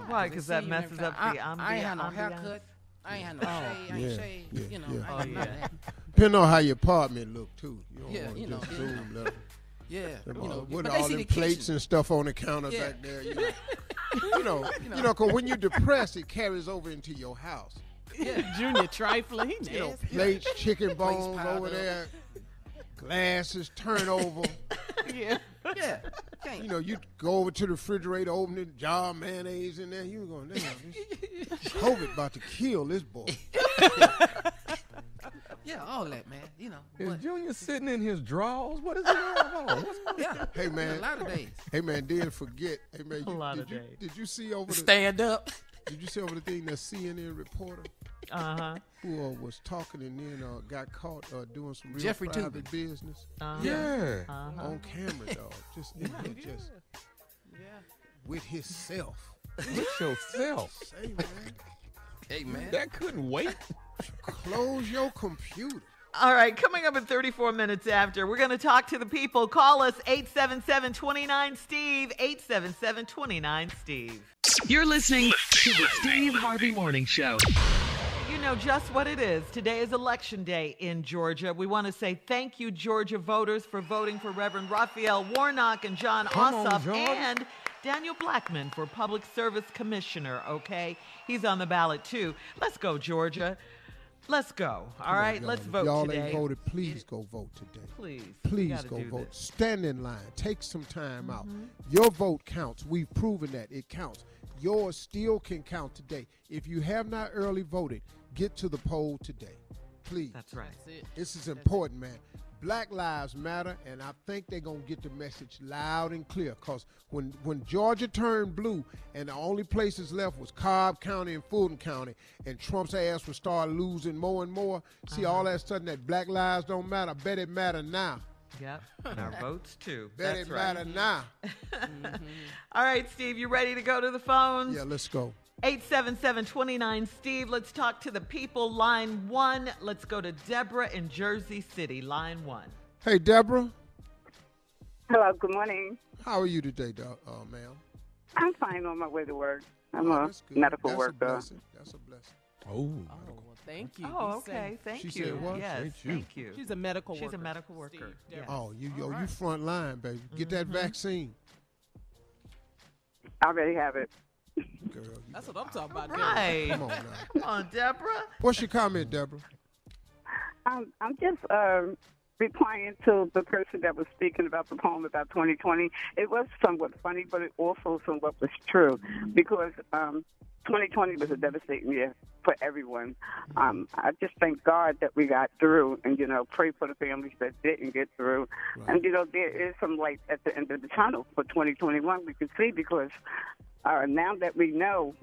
Why? Because that messes up the ambiance. I ain't had no haircut. I ain't had no shave. I ain't shaved. You know, I ain't none of that. Depending on how your apartment look too. You don't Yeah, want you to know, just yeah. zoom level. Yeah, you know, with but they all see them the plates kitchen. and stuff on the counter Yeah. back there. You know, cause when you're depressed, it carries over into your house. Junior trifling. He nasty. You know, plates, chicken Plates bones piled over up. there, glasses turn over. Yeah. Yeah, can't. You know, you go over to the refrigerator, open it, jar of mayonnaise in there. You going, damn, this COVID about to kill this boy. Yeah, all that, man. You know, Is but, Junior sitting in his drawers? What is he wearing on? What's going on? yeah. Hey man, A lot of days. Hey man, didn't forget. Hey man, A lot of days. did you see over the Stand up. Did you see over the thing that CNN reporter who was talking and then got caught doing some real Jeffrey private Tubin. business Yeah. on camera, dog? Just in here, just with himself. With yourself. Hey man, Hey, man. That couldn't wait. close your computer. All right, coming up in 34 minutes after, we're going to talk to the people. Call us 877-29-STEVE, 877-29-STEVE. You're listening to the Steve Harvey Morning Show. You know just what it is. Today is Election Day in Georgia. We want to say thank you, Georgia voters, for voting for Reverend Raphael Warnock and John Come on, Ossoff John. and Daniel Blackman for Public Service Commissioner, okay? He's on the ballot, too. Let's go, Georgia. Let's go. All right, let's vote y'all today. Y'all ain't voted, please go vote today. Please go vote. This. Stand in line. Take some time out. Your vote counts. We've proven that it counts. Yours still can count today. If you have not early voted, get to the poll today. Please. That's right. This is important, man. Black Lives Matter, and I think they're going to get the message loud and clear, because when Georgia turned blue and the only places left was Cobb County and Fulton County, and Trump's ass would start losing more and more, see, all that sudden that Black Lives don't matter. Bet it matter now. Yep, and our votes, too. Bet That's it right. matter now. All right, Steve, you ready to go to the phones? Yeah, let's go. 877-29-STEVE. Let's talk to the people. Line 1. Let's go to Deborah in Jersey City. Line 1. Hey, Deborah. Hello, good morning. How are you today, ma'am? I'm fine on my way to work. I'm a that's good. medical That's worker. A blessing. That's a blessing. Oh, well, thank you. Oh, He okay. said- Thank She you. said what? Yes, thank you. She's a medical worker. She's a medical worker. Steve, Yes. Oh, you front line, baby. Get that vaccine. I already have it. Girl, That's what I'm talking about. Right. come on now. Come on, Deborah. What's your comment, Deborah? I'm just replying to the person that was speaking about the poem about 2020. It was somewhat funny, but it also somewhat was true, because 2020 was a devastating year for everyone. I just thank God that we got through, and, pray for the families that didn't get through. Right. And, there is some light at the end of the tunnel for 2021, we can see, because now that we know,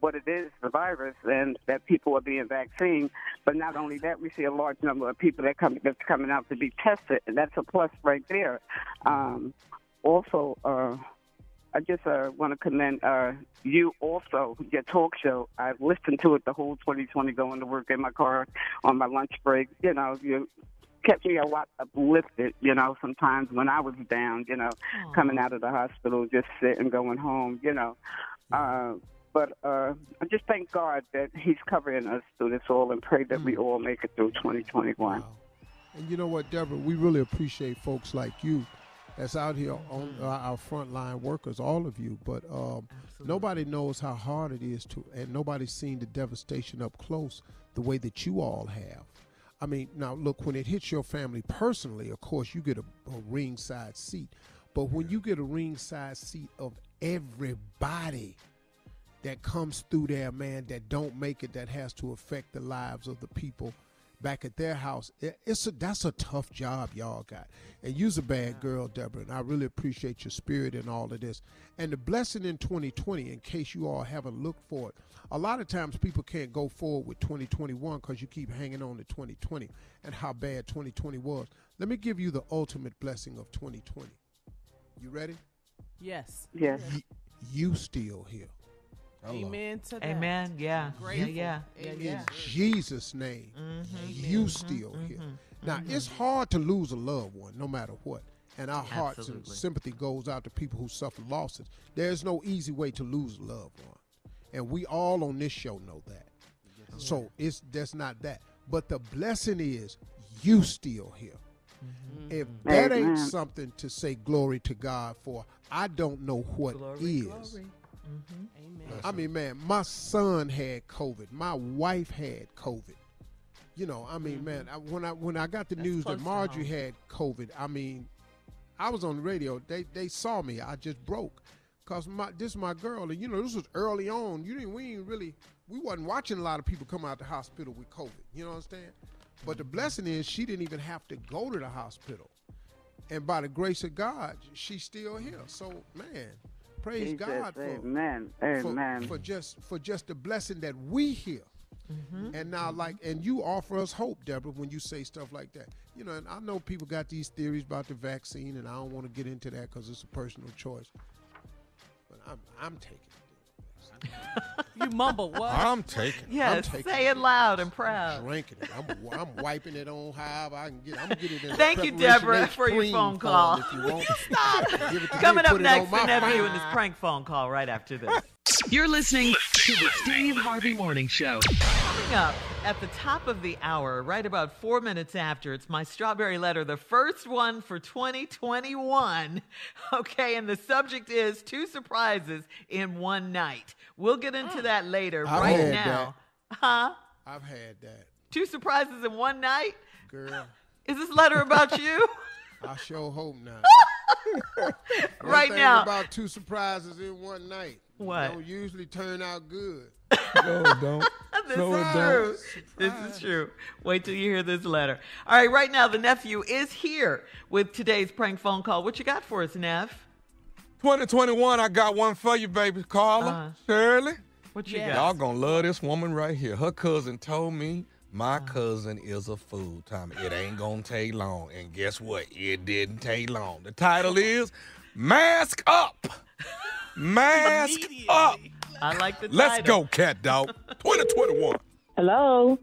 what it is, the virus, and that people are being vaccinated. But not only that, we see a large number of people that's coming out to be tested, and that's a plus right there. Also, I just want to commend you also, your talk show. I've listened to it the whole 2020 going to work in my car on my lunch break. You kept me a lot uplifted, sometimes when I was down, coming out of the hospital, just sitting, going home, But I just thank God that he's covering us through this all, and pray that we all make it through 2021. Wow. And you know what, Deborah? We really appreciate folks like you that's out here on our frontline workers, all of you. But nobody knows how hard it is and nobody's seen the devastation up close the way that you all have. I mean, now look, when it hits your family personally, of course, you get a ringside seat. But when you get a ringside seat of everybody that comes through there, man, that don't make it, that has to affect the lives of the people back at their house, that's a tough job y'all got. And you's a bad girl, Deborah, and I really appreciate your spirit in all of this. And the blessing in 2020, in case you all haven't looked for it, a lot of times people can't go forward with 2021 because you keep hanging on to 2020 and how bad 2020 was. Let me give you the ultimate blessing of 2020. You ready? Yes. Yes. You still here. Amen to that. Amen. Yeah. Grateful. Yeah. In Jesus' name, you still here. Now, it's hard to lose a loved one, no matter what. And our hearts and Absolutely. sympathy goes out to people who suffer losses. There's no easy way to lose a loved one. And we all on this show know that. So that's not that. But the blessing is you still here. If that ain't something to say glory to God for, I don't know what is. Glory. Amen. I mean, man, my son had COVID. My wife had COVID. Man, when I got the news close that to Marjorie home. had COVID, I mean, I was on the radio. They saw me. I just broke. Because this is my girl. And, this was early on. We wasn't watching a lot of people come out the hospital with COVID. You know what I'm saying? But the blessing is she didn't even have to go to the hospital. And by the grace of God, she's still here. So, man, praise Jesus, God for just the blessing that we hear. And now, and you offer us hope, Deborah, when you say stuff like that. And I know people got these theories about the vaccine, and I don't want to get into that because it's a personal choice. But I'm taking it. You mumble what? I'm taking it. Yes, taking say it loud and proud. Drinking it. I'm wiping it on however I can get. I'm gonna get it in. Thank you, Preparation Deborah, H for your cream phone form call. If you want. Stop. Give it to me, Coming up put it on next, my the nephew finger. and his prank phone call right after this. You're listening to the Steve Harvey Morning Show. Coming up at the top of the hour, right about 4 minutes after, it's my strawberry letter, the first one for 2021. Okay, and the subject is 2 surprises in one night. We'll get into that later. Right now. Huh? I've had that. 2 surprises in one night? Girl. Is this letter about you? I sure hope not. Right now. About 2 surprises in one night. What? Don't usually turn out good. No, it don't. This No, is it true. don't. This is true. Wait till you hear this letter. All right, right now the nephew is here with today's prank phone call. What you got for us, Neff? 2021, I got one for you, baby. Carla, Shirley. What you Yes. got? Y'all gonna love this woman right here. Her cousin told me my cousin is a fool, Tommy. It ain't gonna take long. And guess what? It didn't take long. The title is Mask Up. Mask Up. I like the title. Let's go, cat dog. 2021. Hello,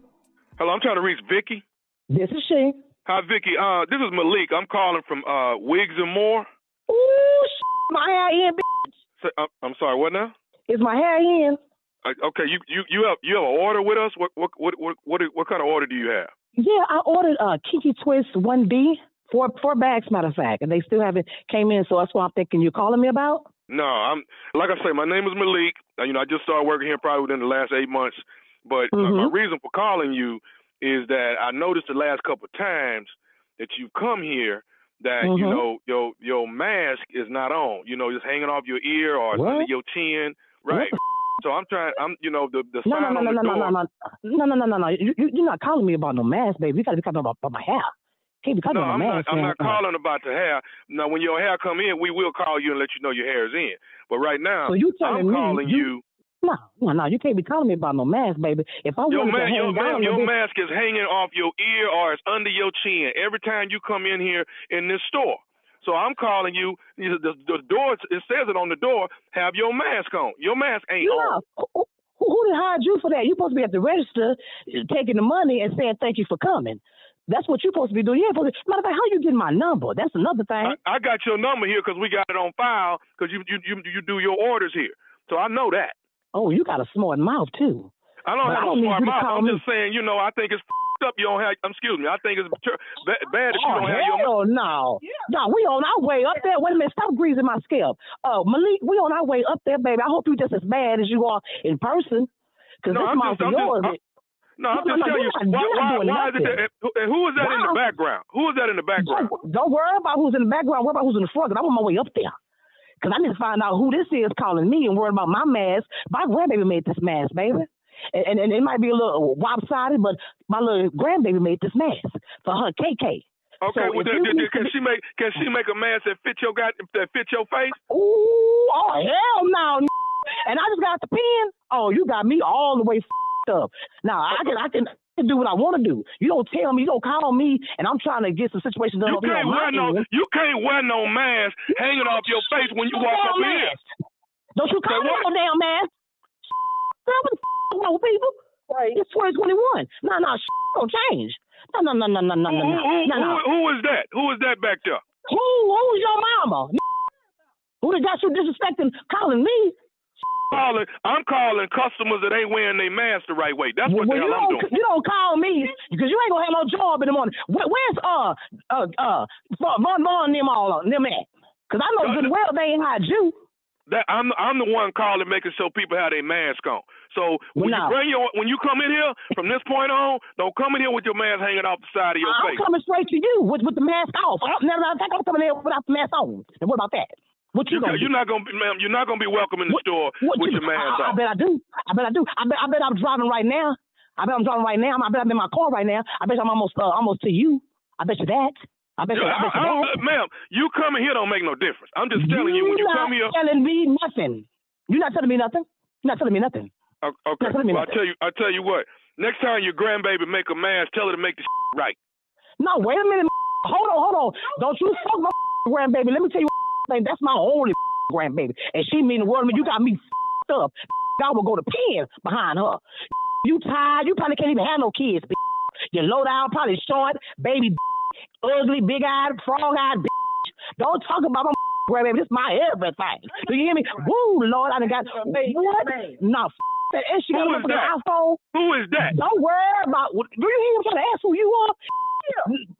Hello, I'm trying to reach Vicky. this is she. Hi, Vicky. This is Malik. I'm calling from Wiggs and More. Ooh, my hair in, So, I'm sorry. What now? is my hair in? Okay, you have an order with us. What kind of order do you have? Yeah, I ordered Kiki Twist 1B, four bags, matter of fact, and they still haven't came in, so that's what I'm thinking you're calling me about. No, I'm like I say. My name is Malik. I just started working here probably within the last 8 months. But my reason for calling you is that I noticed the last couple of times that you come here that your mask is not on. Just hanging off your ear or it's under your chin, right? What? So I'm trying. The sign No. on the door. No. You're not calling me about no mask, baby. You got to be talking about my hair. Can't be talking about my mask. I'm not calling about the hair. Now, when your hair come in, we will call you and let you know your hair is in. But right now, So you I'm calling you. No, you can't be calling me about no mask, baby. If I Your wanted your mask is hanging off your ear or it's under your chin every time you come in here in this store. So I'm calling you. The door, it says it on the door, have your mask on. Your mask ain't on. Who did hire you for that? You're supposed to be at the register taking the money and saying thank you for coming. That's what you're supposed to be doing. Matter of fact, how you getting my number? That's another thing. I got your number here because we got it on file because you do your orders here. So I know that. Oh, you got a smart mouth, too. I don't have a smart mouth. I'm just saying, I think it's up. You don't have. Excuse me. I think it's bad that you don't have your. Oh no, no, we on our way up there. Wait a minute, stop greasing my scalp. Malik, we on our way up there, baby. I hope you just as bad as you are in person. Because this mouth is yours. I'm just telling you. Why is it that? Who is that in the background? Who is that in the background? Don't worry about who's in the background. Worry about who's in the front. Because I'm on my way up there. Because I need to find out who this is calling me and worry about my mask. My grandbaby made this mask, baby. And it might be a little lopsided, but my little grandbaby made this mask for her KK. Okay, so can she make a mask that fit your face? Ooh, oh hell no! And I just got the pen. Oh, you got me all the way up. Now I can do what I want to do. You don't tell me. You don't call me, and I'm trying to get some situation done. You can't wear no mask hanging off your face when you walk up in. Don't you call me no damn mask? What the f*** people? It's 2021. No, don't change. No. Who is that? Who is that back there? Who's your mama? Who done got you disrespecting calling me? I'm calling customers that ain't wearing their mask the right way. That's what the hell I'm doing. You don't call me because you ain't gonna have no job in the morning. Where's Von them all them at? Because I know good well they ain't hired you. I'm the one calling, making sure people have their mask on. So when you come in here from this point on, don't come in here with your mask hanging off the side of your face. I'm coming straight to you with the mask off. I think I'm coming in without the mask on. And what about that? What you're not gonna be, ma'am. You're not gonna be welcome in the store with your mask on. I bet I do. I bet I'm driving right now. I bet I'm driving right now. I bet I'm in my car right now. I bet I'm almost to you. I bet you that. I bet you that. Ma'am, you coming here don't make no difference. I'm just telling you when you come here. You're not telling me nothing. You're not telling me nothing. You're not telling me nothing. Okay. Well, I tell you what. Next time your grandbaby make a mask, tell her to make the right. No, wait a minute. Hold on. Don't you fuck my grandbaby. Let me tell you. That's my only grandbaby, and she mean the world to me. You got me up. I will go to pen behind her. You tired? You probably can't even have no kids. You low down, probably short, baby, ugly, big eyed, frog eyed. Don't talk about my grandbaby. This is my everything. Do you hear me? Woo, Lord, I done got what? No, And she got Who a is motherfucking that? iPhone. Who is that? Don't worry about. Do you hear him trying to ask who you are?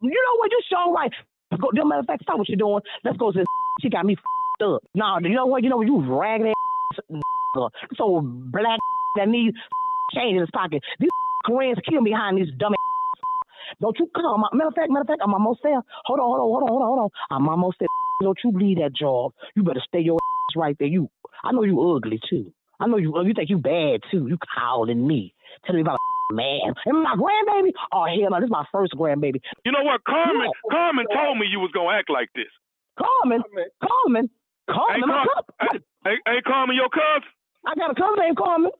You know what? You show right. Go, matter of fact, stop what you're doing. Let's go to this. She got me up. No, you know what? You ragged ass. So black that needs change in his pocket. These Koreans kill me behind these dumb ass. Don't you come? Matter of fact, I'm almost there. Hold on. I'm almost there. Don't you leave that job. You better stay your ass right there. I know you ugly too. I know you think you bad too. You calling me, telling me about a man. And my grandbaby? Oh hell no, this is my first grandbaby. You know what? Carmen told me you was gonna act like this. Carmen. Hey, Carmen, your cousin? I got a cousin named Carmen.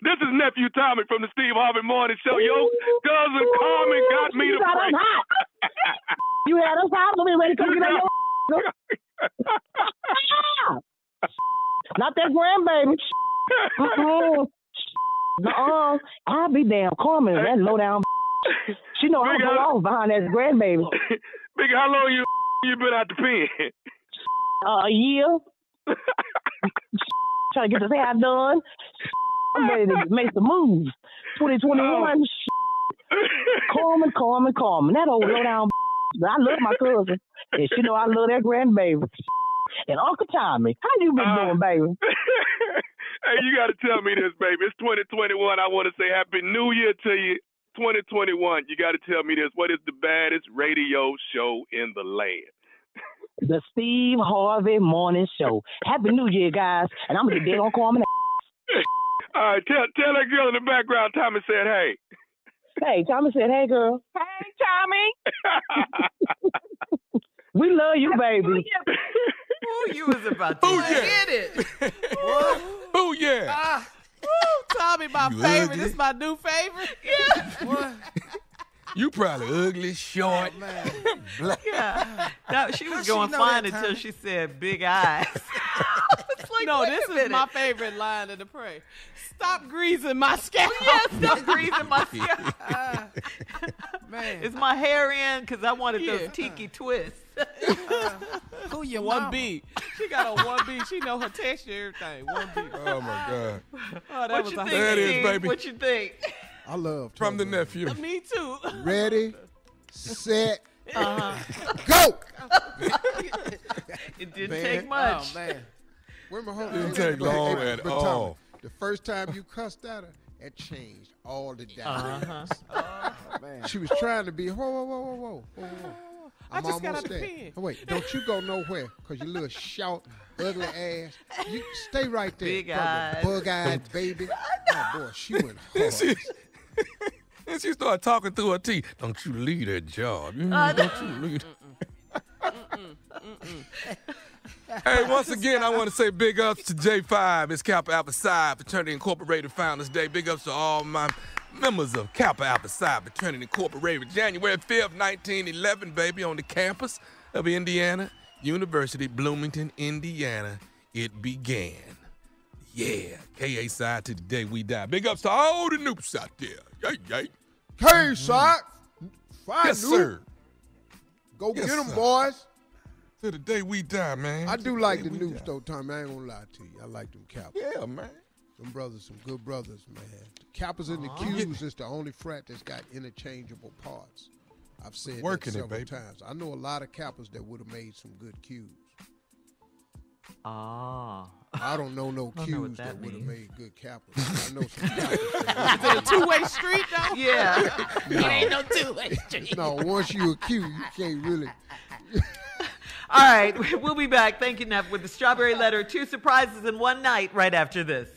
This is nephew Tommy from the Steve Harvey Morning Show. Your cousin Carmen got me to pray. You had us hot. Let me ready to come get on your Not that grandbaby. I'll be damn Carmen. That low down. She know how to go off behind that grandbaby. Big, how long you been out the pen? A year. Trying to get this hair done. I'm ready to make the moves. 2021. Carmen. That old low down. I love my cousin. And she know I love that grandbaby. And Uncle Tommy, how you been doing, baby? Hey, you got to tell me this, baby. It's 2021. I want to say Happy New Year to you. 2021. You got to tell me this. What is the baddest radio show in the land? The Steve Harvey Morning Show. Happy New Year, guys. And I'm going to get dead on Carmen. All right, tell that girl in the background Tommy said hey. Hey, Tommy said, hey, girl. Hey, Tommy. We love you, baby. Oh, you was about to get it. Oh, yeah. Tommy, my You favorite. ugly? This is my new favorite. Yeah. You probably ugly, short, black. Yeah. No, she was going fine until she said big eyes. Like, no, this is my favorite line of the prayer. Stop greasing my scalp. Yeah, stop greasing my scalp. Man. Is my hair in? Because I wanted those tiki twists. Who you 1B. She got a 1B. She know her texture, everything. 1B. Oh, my God. Oh, that what was you a think, That is, Steve? baby. What you think? I love From the nephew. Me too. Ready, set, go. It didn't take much. Oh, man. Where my home? Didn't take long at but all. Tommy, the first time you cussed at her, it changed all the dynamics. Man. She was trying to be, whoa. I just got out the there. pen. Oh, wait, don't you go nowhere, because you little short, ugly ass. You stay right there. Big eyes. Bug-eyed baby. Oh, boy, she went hard. And she started talking through her teeth. Don't you leave that job. Don't you leave Hey, once again, I want to say big ups to J5. It's Kappa Alpha Psi Fraternity Incorporated Founders Day. Big ups to all my members of Kappa Alpha Psi Fraternity Incorporated. January 5th, 1911, baby, on the campus of Indiana University, Bloomington, Indiana, it began. Yeah, KA side to the day we die. Big ups to all the noobs out there. Yay. Hey, side. Fine, Yes, noob. sir. Go Yes, get them, sir. boys. To the day we die, man. I To do like day the we news, die. though, Tommy. I ain't gonna lie to you. I like them Kappas. Yeah, man. Them brothers, some good brothers, man. The Kappas and the Qs is the only frat that's got interchangeable parts. I've said Working that it, several baby. times. I know a lot of Kappas that would have made some good Qs. Ah. I don't know no I don't know what Qs that that would have means. made good Kappas. I know some Kappas. Is it a two-way street, though? Yeah. No. It ain't no two-way street. No, once you a Q, you can't really. All right, we'll be back. Thank you, Neff, with the Strawberry Letter. 2 surprises in one night right after this.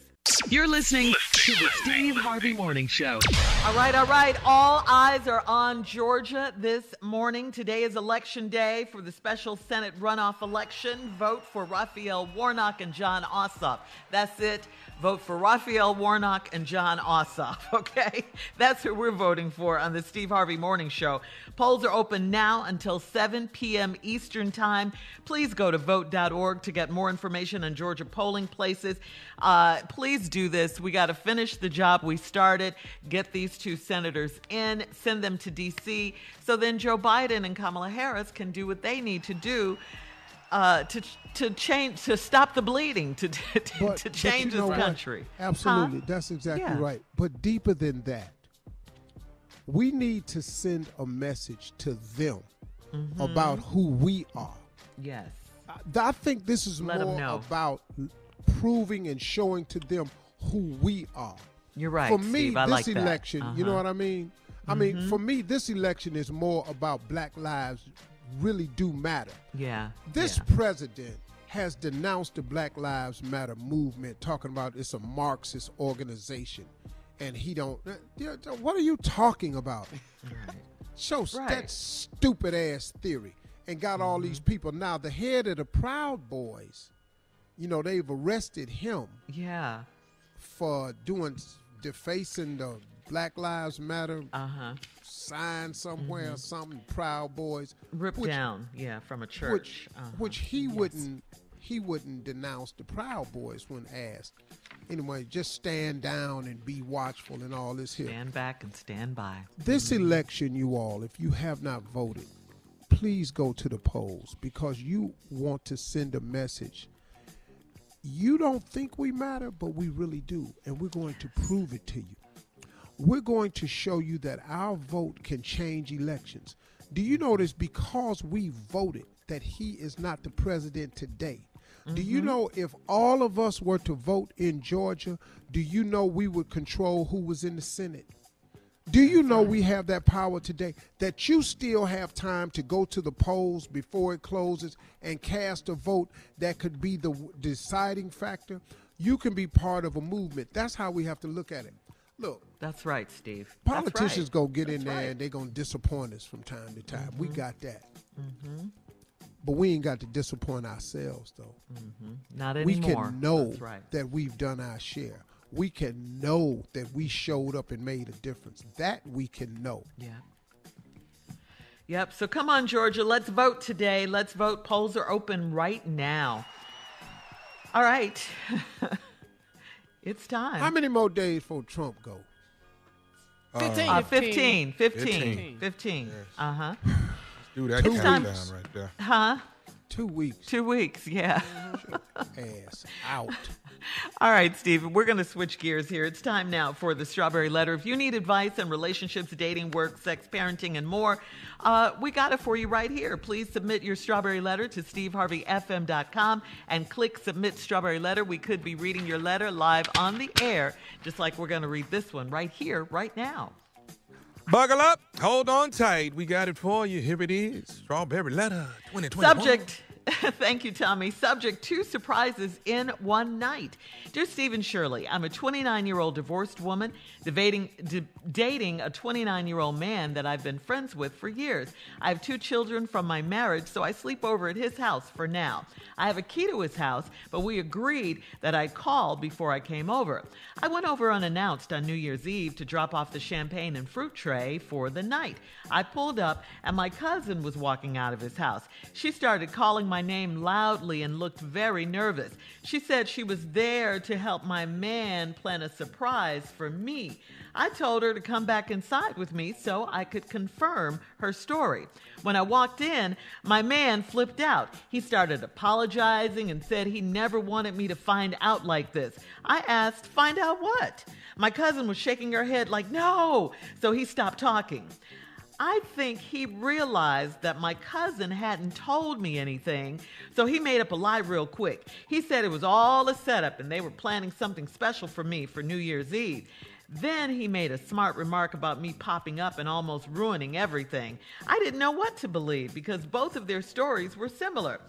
You're listening to the Steve Harvey Morning Show. All right. All eyes are on Georgia this morning. Today is Election Day for the special Senate runoff election. Vote for Raphael Warnock and John Ossoff. That's it. Vote for Raphael Warnock and John Ossoff, okay? That's who we're voting for on the Steve Harvey Morning Show. Polls are open now until 7 p.m. Eastern Time. Please go to vote.org to get more information on Georgia polling places. Please do this. We got to finish the job we started, get these 2 senators in, send them to D.C., so then Joe Biden and Kamala Harris can do what they need to do to stop the bleeding, to change this country. Absolutely, that's exactly right. But deeper than that, we need to send a message to them about who we are. Yes. I think this is more about proving and showing to them who we are. You're right, For me, Steve, I this like that. election, you know what I mean? I mean, for me, this election is more about Black lives really do matter. Yeah. This president has denounced the Black Lives Matter movement, talking about it's a Marxist organization. And he don't, what are you talking about? Show that stupid ass theory and got all these people. Now, the head of the Proud Boys, you know, they've arrested him. Yeah. For defacing the Black Lives Matter sign somewhere or something, Proud Boys. Ripped down, from a church. Which he wouldn't denounce the Proud Boys when asked. Anyway, just stand down and be watchful and all this here. Stand back and stand by. This election, you all, if you have not voted, please go to the polls because you want to send a message. You don't think we matter, but we really do, and we're going to prove it to you. We're going to show you that our vote can change elections. Do you notice because we voted that he is not the president today? Do you know if all of us were to vote in Georgia, do you know we would control who was in the Senate? Do you know we have that power today, that you still have time to go to the polls before it closes and cast a vote that could be the deciding factor? You can be part of a movement. That's how we have to look at it. Look. That's right, Steve. Politicians go get in there and they're going to disappoint us from time to time. We got that. But we ain't got to disappoint ourselves, though. Not anymore. We can know that we've done our share. We can know that we showed up and made a difference. That we can know. Yeah. Yep. So come on, Georgia. Let's vote today. Let's vote. Polls are open right now. All right. It's time. How many more days before Trump go? 15. Yes. Uh-huh. Do that countdown right there. Huh? 2 weeks. 2 weeks, yeah. Ass out. All right, Steve, we're going to switch gears here. It's time now for the Strawberry Letter. If you need advice on relationships, dating, work, sex, parenting, and more, we got it for you right here. Please submit your Strawberry Letter to steveharveyfm.com and click Submit Strawberry Letter. We could be reading your letter live on the air, just like we're going to read this one right here, right now. Buckle up. Hold on tight. We got it for you. Here it is. Strawberry Letter 2021. Subject. Thank you, Tommy. Subject: 2 surprises in one night. Dear Steve and Shirley, I'm a 29-year-old divorced woman dating a 29-year-old man that I've been friends with for years. I have 2 children from my marriage, so I sleep over at his house for now. I have a key to his house, but we agreed that I'd call before I came over. I went over unannounced on New Year's Eve to drop off the champagne and fruit tray for the night. I pulled up, and my cousin was walking out of his house. She started calling my name loudly and looked very nervous. She said she was there to help my man plan a surprise for me. I told her to come back inside with me so I could confirm her story. When I walked in, my man flipped out. He started apologizing and said he never wanted me to find out like this. I asked, find out what? My cousin was shaking her head like, no, so he stopped talking. I think he realized that my cousin hadn't told me anything, so he made up a lie real quick. He said it was all a setup and they were planning something special for me for New Year's Eve. Then he made a smart remark about me popping up and almost ruining everything. I didn't know what to believe because both of their stories were similar.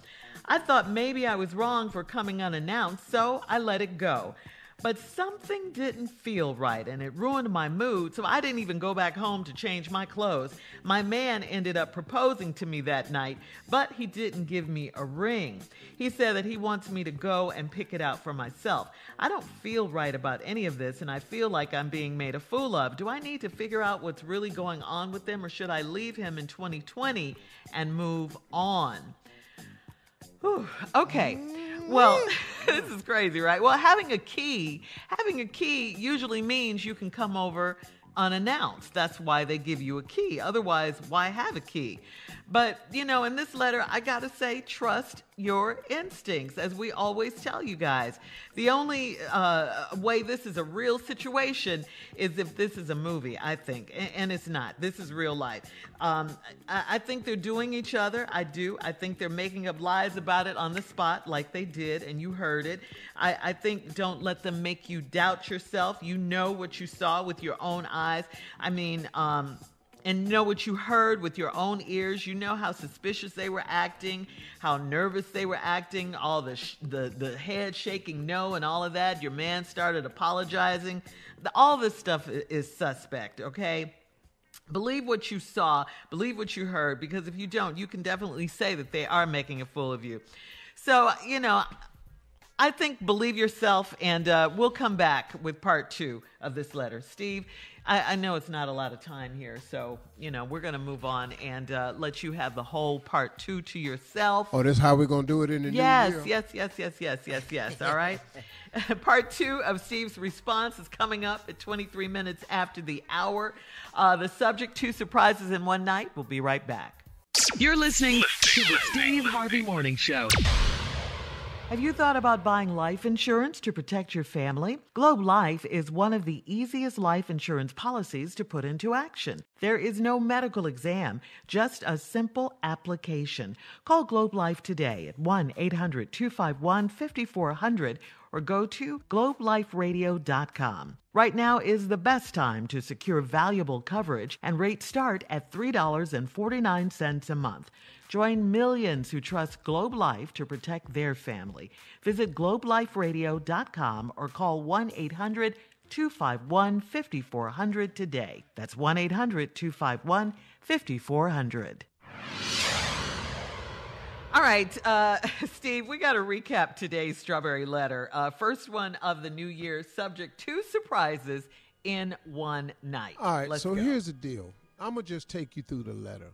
I thought maybe I was wrong for coming unannounced, so I let it go. But something didn't feel right, and it ruined my mood, so I didn't even go back home to change my clothes. My man ended up proposing to me that night, but he didn't give me a ring. He said that he wants me to go and pick it out for myself. I don't feel right about any of this, and I feel like I'm being made a fool of. Do I need to figure out what's really going on with them, or should I leave him in 2020 and move on? Whew, okay. Well, this is crazy, right? Well, having a key usually means you can come over unannounced. That's why they give you a key. Otherwise, why have a key? But, in this letter, I got to say, trust your instincts, as we always tell you guys. The only way this is a real situation is if this is a movie, I think. And it's not. This is real life. I think they're doing each other. I do. I think they're making up lies about it on the spot like they did, and you heard it. I think don't let them make you doubt yourself. You know what you saw with your own eyes. I mean, and know what you heard with your own ears. You know how suspicious they were acting, how nervous they were acting, all the head shaking no and all of that. Your man started apologizing. All this stuff is suspect, okay? Believe what you saw, believe what you heard, because if you don't, you can definitely say that they are making a fool of you. So, I think believe yourself, and we'll come back with part 2 of this letter. Steve, I know it's not a lot of time here, so, we're going to move on and let you have the whole part 2 to yourself. Oh, that's how we're going to do it in the new year? Yes. All right. Part 2 of Steve's response is coming up at 23 minutes after the hour. The subject, 2 surprises in one night. We'll be right back. You're listening to the Steve Harvey Morning Show. Have you thought about buying life insurance to protect your family? Globe Life is one of the easiest life insurance policies to put into action. There is no medical exam, just a simple application. Call Globe Life today at 1-800-251-5400 or go to globeliferadio.com. Right now is the best time to secure valuable coverage, and rates start at $3.49 a month. Join millions who trust Globe Life to protect their family. Visit globeliferadio.com or call 1-800-251-5400 today. That's 1-800-251-5400. All right, Steve, we got to recap today's Strawberry Letter. First one of the new year, subject 2 surprises in one night. All right, Let's so go. here's the deal. I'm going to just take you through the letter.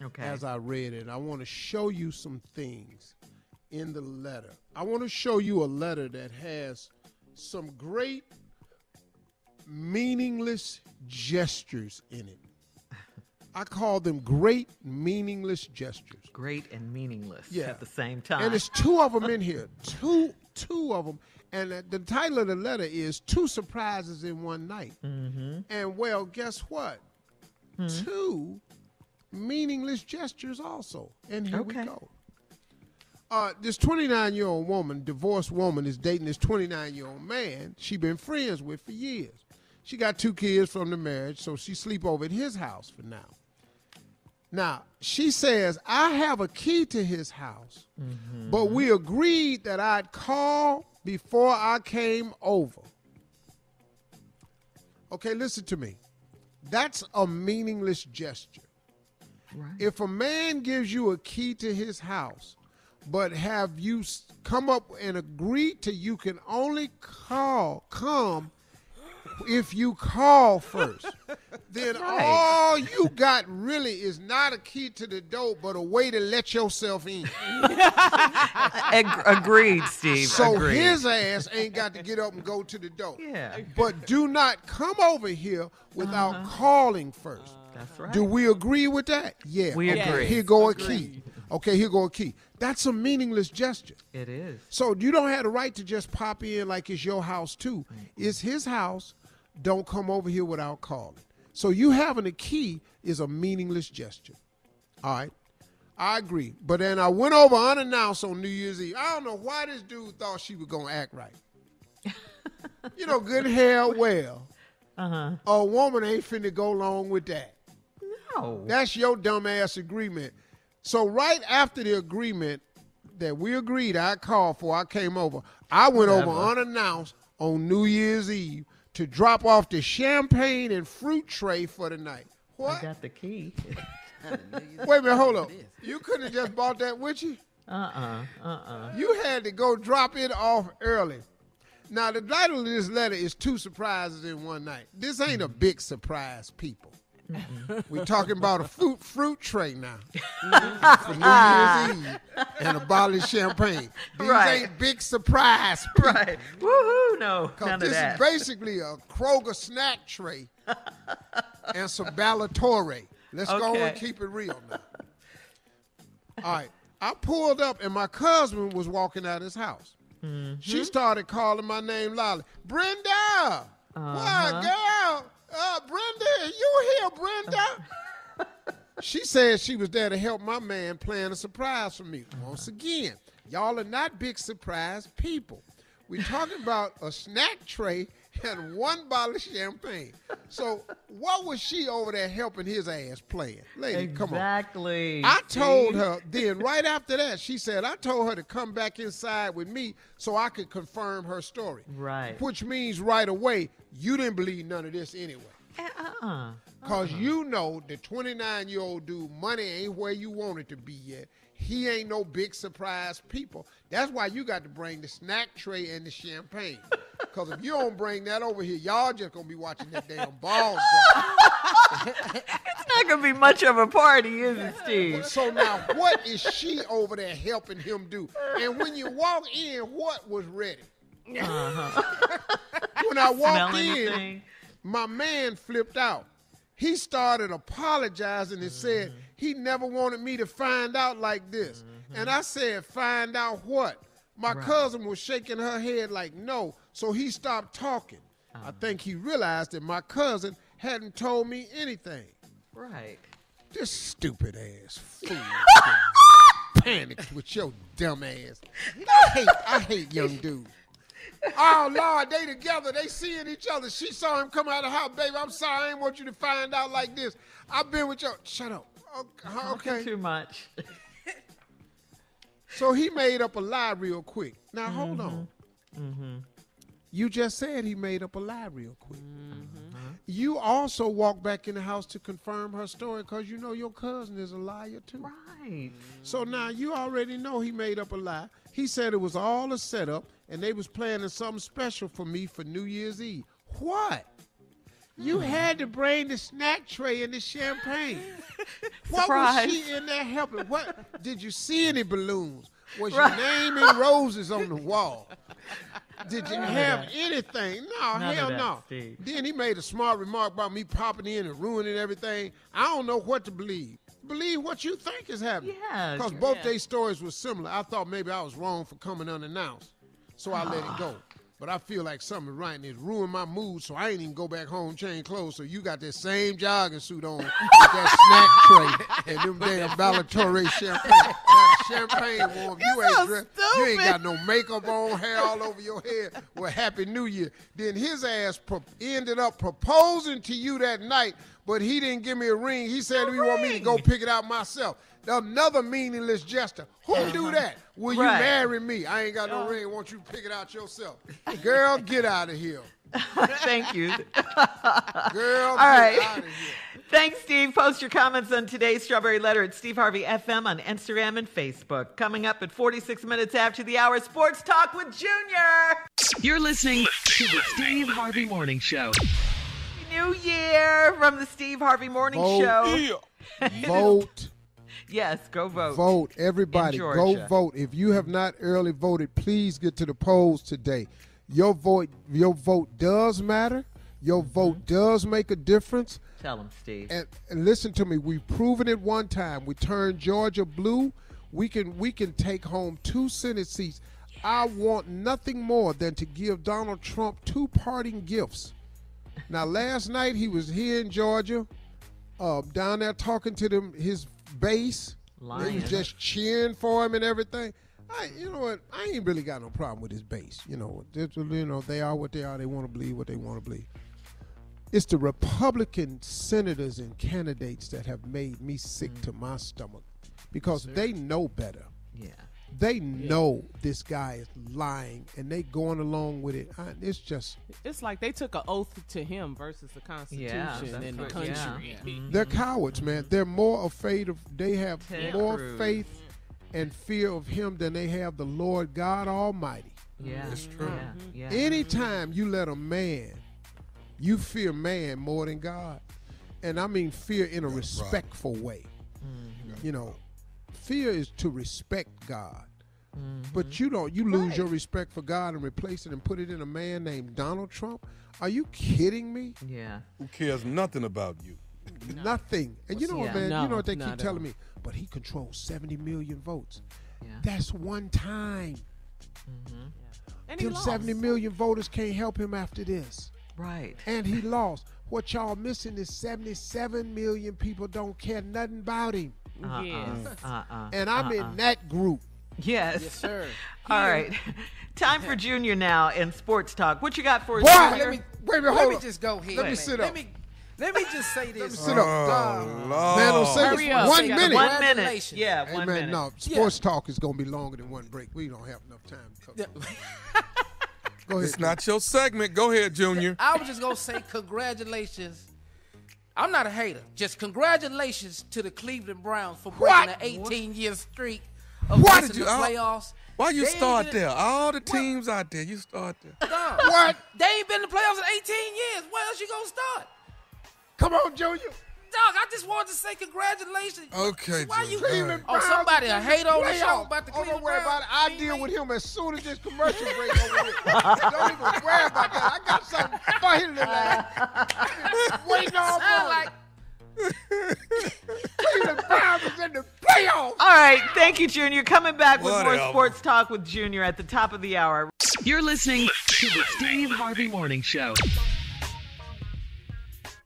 Okay. As I read it, I want to show you some things in the letter. I want to show you a letter that has some great meaningless gestures in it. I call them great meaningless gestures. Great and meaningless at the same time. And there's 2 of them in here. Two of them. And the title of the letter is 2 Surprises in One Night. Mm-hmm. And, well, guess what? 2 meaningless gestures also. And here we go. This 29-year-old woman, divorced woman, is dating this 29-year-old man she been friends with for years. She got 2 kids from the marriage, so she sleep over at his house for now. Now, she says, I have a key to his house, but we agreed that I'd call before I came over. Okay, listen to me. That's a meaningless gesture. Right. If a man gives you a key to his house, but have you come up and agreed to you can only come if you call first, then all you got really is not a key to the door, but a way to let yourself in. Agreed, Steve. So Agreed. his ass ain't got to get up and go to the door. Yeah. But do not come over here without calling first. That's right. Do we agree with that? Yeah. We agree. Here go a key. Okay, here go a key. That's a meaningless gesture. It is. So you don't have the right to just pop in like it's your house too. It's his house. Don't come over here without calling. So you having a key is a meaningless gesture. All right. I agree. But then I went over unannounced on New Year's Eve. I don't know why this dude thought she was going to act right. Good hell well. A woman ain't finna go along with that. No. That's your dumb ass agreement. So right after the agreement that we agreed I called for, I came over. I went over unannounced on New Year's Eve to drop off the champagne and fruit tray for the night. What? I got the key. Wait a minute, hold on. You couldn't have just bought that with you? You had to go drop it off early. Now, the title of this letter is 2 Surprises in One Night. This ain't a big surprise, people. We're talking about a fruit tray now for New Year's Eve and a bottle of champagne. These ain't big surprise people. Right. Woohoo, no, none of This that. is basically a Kroger snack tray and some Valentino. Let's go Okay. and keep it real now. All right. I pulled up, and my cousin was walking out his house. Mm-hmm. She started calling my name loudly. Brenda! What, girl? Brenda, you here, Brenda? She said she was there to help my man plan a surprise for me. Once again, y'all are not big surprise people. We're talking about a snack tray and one bottle of champagne. So what was she over there helping his ass playing? Lady, come on. Exactly. I told her, then right after that, she said, I told her to come back inside with me so I could confirm her story. Right. Which means right away, you didn't believe none of this anyway. Because you know the 29-year-old dude, money ain't where you want it to be yet. He ain't no big surprise people. That's why you got to bring the snack tray and the champagne. Because if you don't bring that over here, y'all just going to be watching that damn ball drop. It's not going to be much of a party, is it, Steve? So now, what is she over there helping him do? And when you walk in, what was ready? When I walked in, my man flipped out. He started apologizing and said he never wanted me to find out like this. And I said, find out what? My cousin was shaking her head like no, so he stopped talking. I think he realized that my cousin hadn't told me anything. Right. This stupid ass fool panicked with your dumb ass. I hate young dudes. Oh, Lord, they together. They seeing each other. She saw him come out of the house. Baby, I'm sorry. I didn't want you to find out like this. I've been with your... Shut up. Okay. Too much. So he made up a lie real quick. Now, hold on. You just said he made up a lie real quick. You also walked back in the house to confirm her story because you know your cousin is a liar, too. Right. So now you already know he made up a lie. He said it was all a setup, and they was planning something special for me for New Year's Eve. What? You had to bring the snack tray and the champagne. What was she in there helping? What? Did you see any balloons? Was your name in roses on the wall? Did you have anything? No, None hell of that, no. Steve. Then he made a smart remark about me popping in and ruining everything. I don't know what to believe. Believe what you think is happening. Yeah. Because both their stories were similar. I thought maybe I was wrong for coming unannounced. So I let it go. But I feel like something right and it's ruined my mood, so I ain't even go back home, change clothes. So you got that same jogging suit on with that snack tray and them damn Valentino champagne. That champagne warm. You ain't dressed. You ain't got no makeup on, hair all over your head. Well, Happy New Year. Then his ass ended up proposing to you that night, but he didn't give me a ring. He said he want me to go pick it out myself. Another meaningless gesture. Who do that? Will you marry me? I ain't got no ring. I want you to pick it out yourself. Girl, get out of here. Thank you. Girl, All get right. out of here. Thanks, Steve. Post your comments on today's Strawberry Letter at Steve Harvey FM on Instagram and Facebook. Coming up at 46 minutes after the hour, Sports Talk with Junior. You're listening to the Steve Harvey Morning Show. New Year from the Steve Harvey Morning Show. Vote. Yes, go vote. Vote. Everybody, go vote. If you have not early voted, please get to the polls today. Your vote does matter. Your vote does make a difference. Tell them, Steve. And listen to me. We've proven it one time. We turned Georgia blue. We can take home 2 Senate seats. I want nothing more than to give Donald Trump 2 parting gifts. Now, last night he was here in Georgia, down there talking to them, his base. They was just cheering for him and everything. You know what? I ain't really got no problem with his base. They are what they are. They want to believe what they want to believe. It's the Republican senators and candidates that have made me sick to my stomach because they know better. Yeah. They know this guy is lying, and they going along with it. It's like they took an oath to him versus the Constitution and the country. Yeah. They're cowards, man. They're more afraid of. They have more faith and fear of him than they have the Lord God Almighty. Yeah, it's true. Yeah. Anytime you let a man, you fear man more than God, and I mean fear in a respectful way. Fear is to respect God. But you lose your respect for God and replace it and put it in a man named Donald Trump. Are you kidding me? Yeah. Who cares nothing about you? Nothing. And you know what, man? No, you know what they keep not at telling all. me? But he controls 70 million votes. Yeah. That's one time. And he Them lost. 70 million voters can't help him after this. Right. And he lost. What y'all missing is 77 million people don't care nothing about him. Yes. And I'm in that group. Yes. Yes, sir. All right. Time for Junior now in sports talk. What you got for us, What? Junior? Wait a minute, Let hold me on. just go ahead. Let me man. sit up. Let me just say this. Sit up. Lord. Man, don't say Hurry this. up. 1 minute. 1 minute. Congratulations. Yeah, Hey, 1 man, minute. no. Sports talk is going to be longer than one break. We don't have enough time to cover it. Go ahead. It's not your segment. Go ahead, Junior. I was just going to say congratulations. I'm not a hater. Just congratulations to the Cleveland Browns for breaking an 18-year streak of Why missing did you- the playoffs. Why you They ain't start been- there? All the teams out there, you start there. Dog, What? They ain't been in the playoffs in 18 years. Where else you going to start? Come on, Junior. Dog, I just wanted to say congratulations. Okay, Why you? Junior. Cleveland Oh, somebody a hate on the show Playoff. about the Oh, Cleveland don't worry about it. I Browns? deal with him as soon as this commercial break over with. Don't even worry about that. I got something for him tonight. Waiting all Sound morning. like Cleveland Browns is in the playoffs. All right. Thank you, Junior. Coming back with more Whatever. sports talk with Junior at the top of the hour. You're listening to the Steve Harvey Morning Show.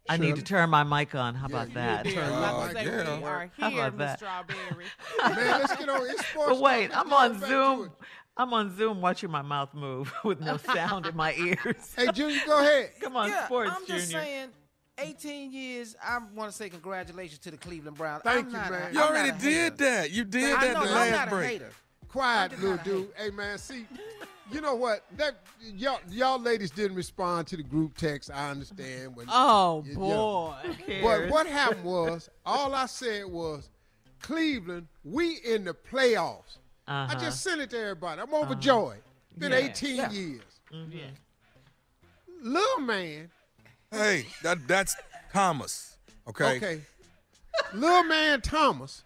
I need to turn my mic on. How about that? Dear, about to say yeah. we are How here, about that? Miss Strawberry. Man, let's get on. It's sports. But wait, talk. I'm Let's on get back to Zoom. it. I'm on Zoom watching my mouth move with no sound in my ears. Hey, Junior, go ahead. Come on, yeah, sports, I'm just Junior. saying, 18 years, I want to say congratulations to the Cleveland Browns. Thank I'm you, not man. A, You I'm already not a did hater. that. You did I that know, the I'm last not a break. hater. Quiet, I did little not dude. Hey, man, see, you know what? That y'all ladies didn't respond to the group text. I understand. When, Oh, you- boy. But what happened was, all I said was, Cleveland, we in the playoffs. I just sent it to everybody. I'm overjoyed. Been 18 years. Little man, Hey, that's Thomas. Okay. okay. Little man Thomas,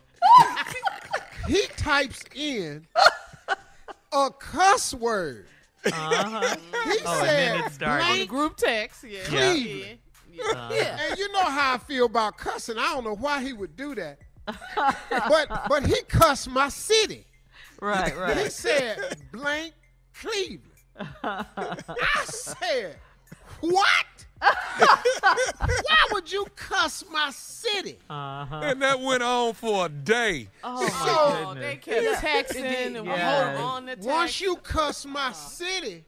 he types in a cuss word. He and then said, it started. On the group text, yeah. Cleveland. Yeah. And you know how I feel about cussing. I don't know why he would do that. But he cussed my city. Right, He right. said blank Cleveland. I said, what? Why would you cuss my city? And that went on for a day. Oh, Oh, my they goodness. kept texting and Yeah. holding on the text. Once you cuss my city,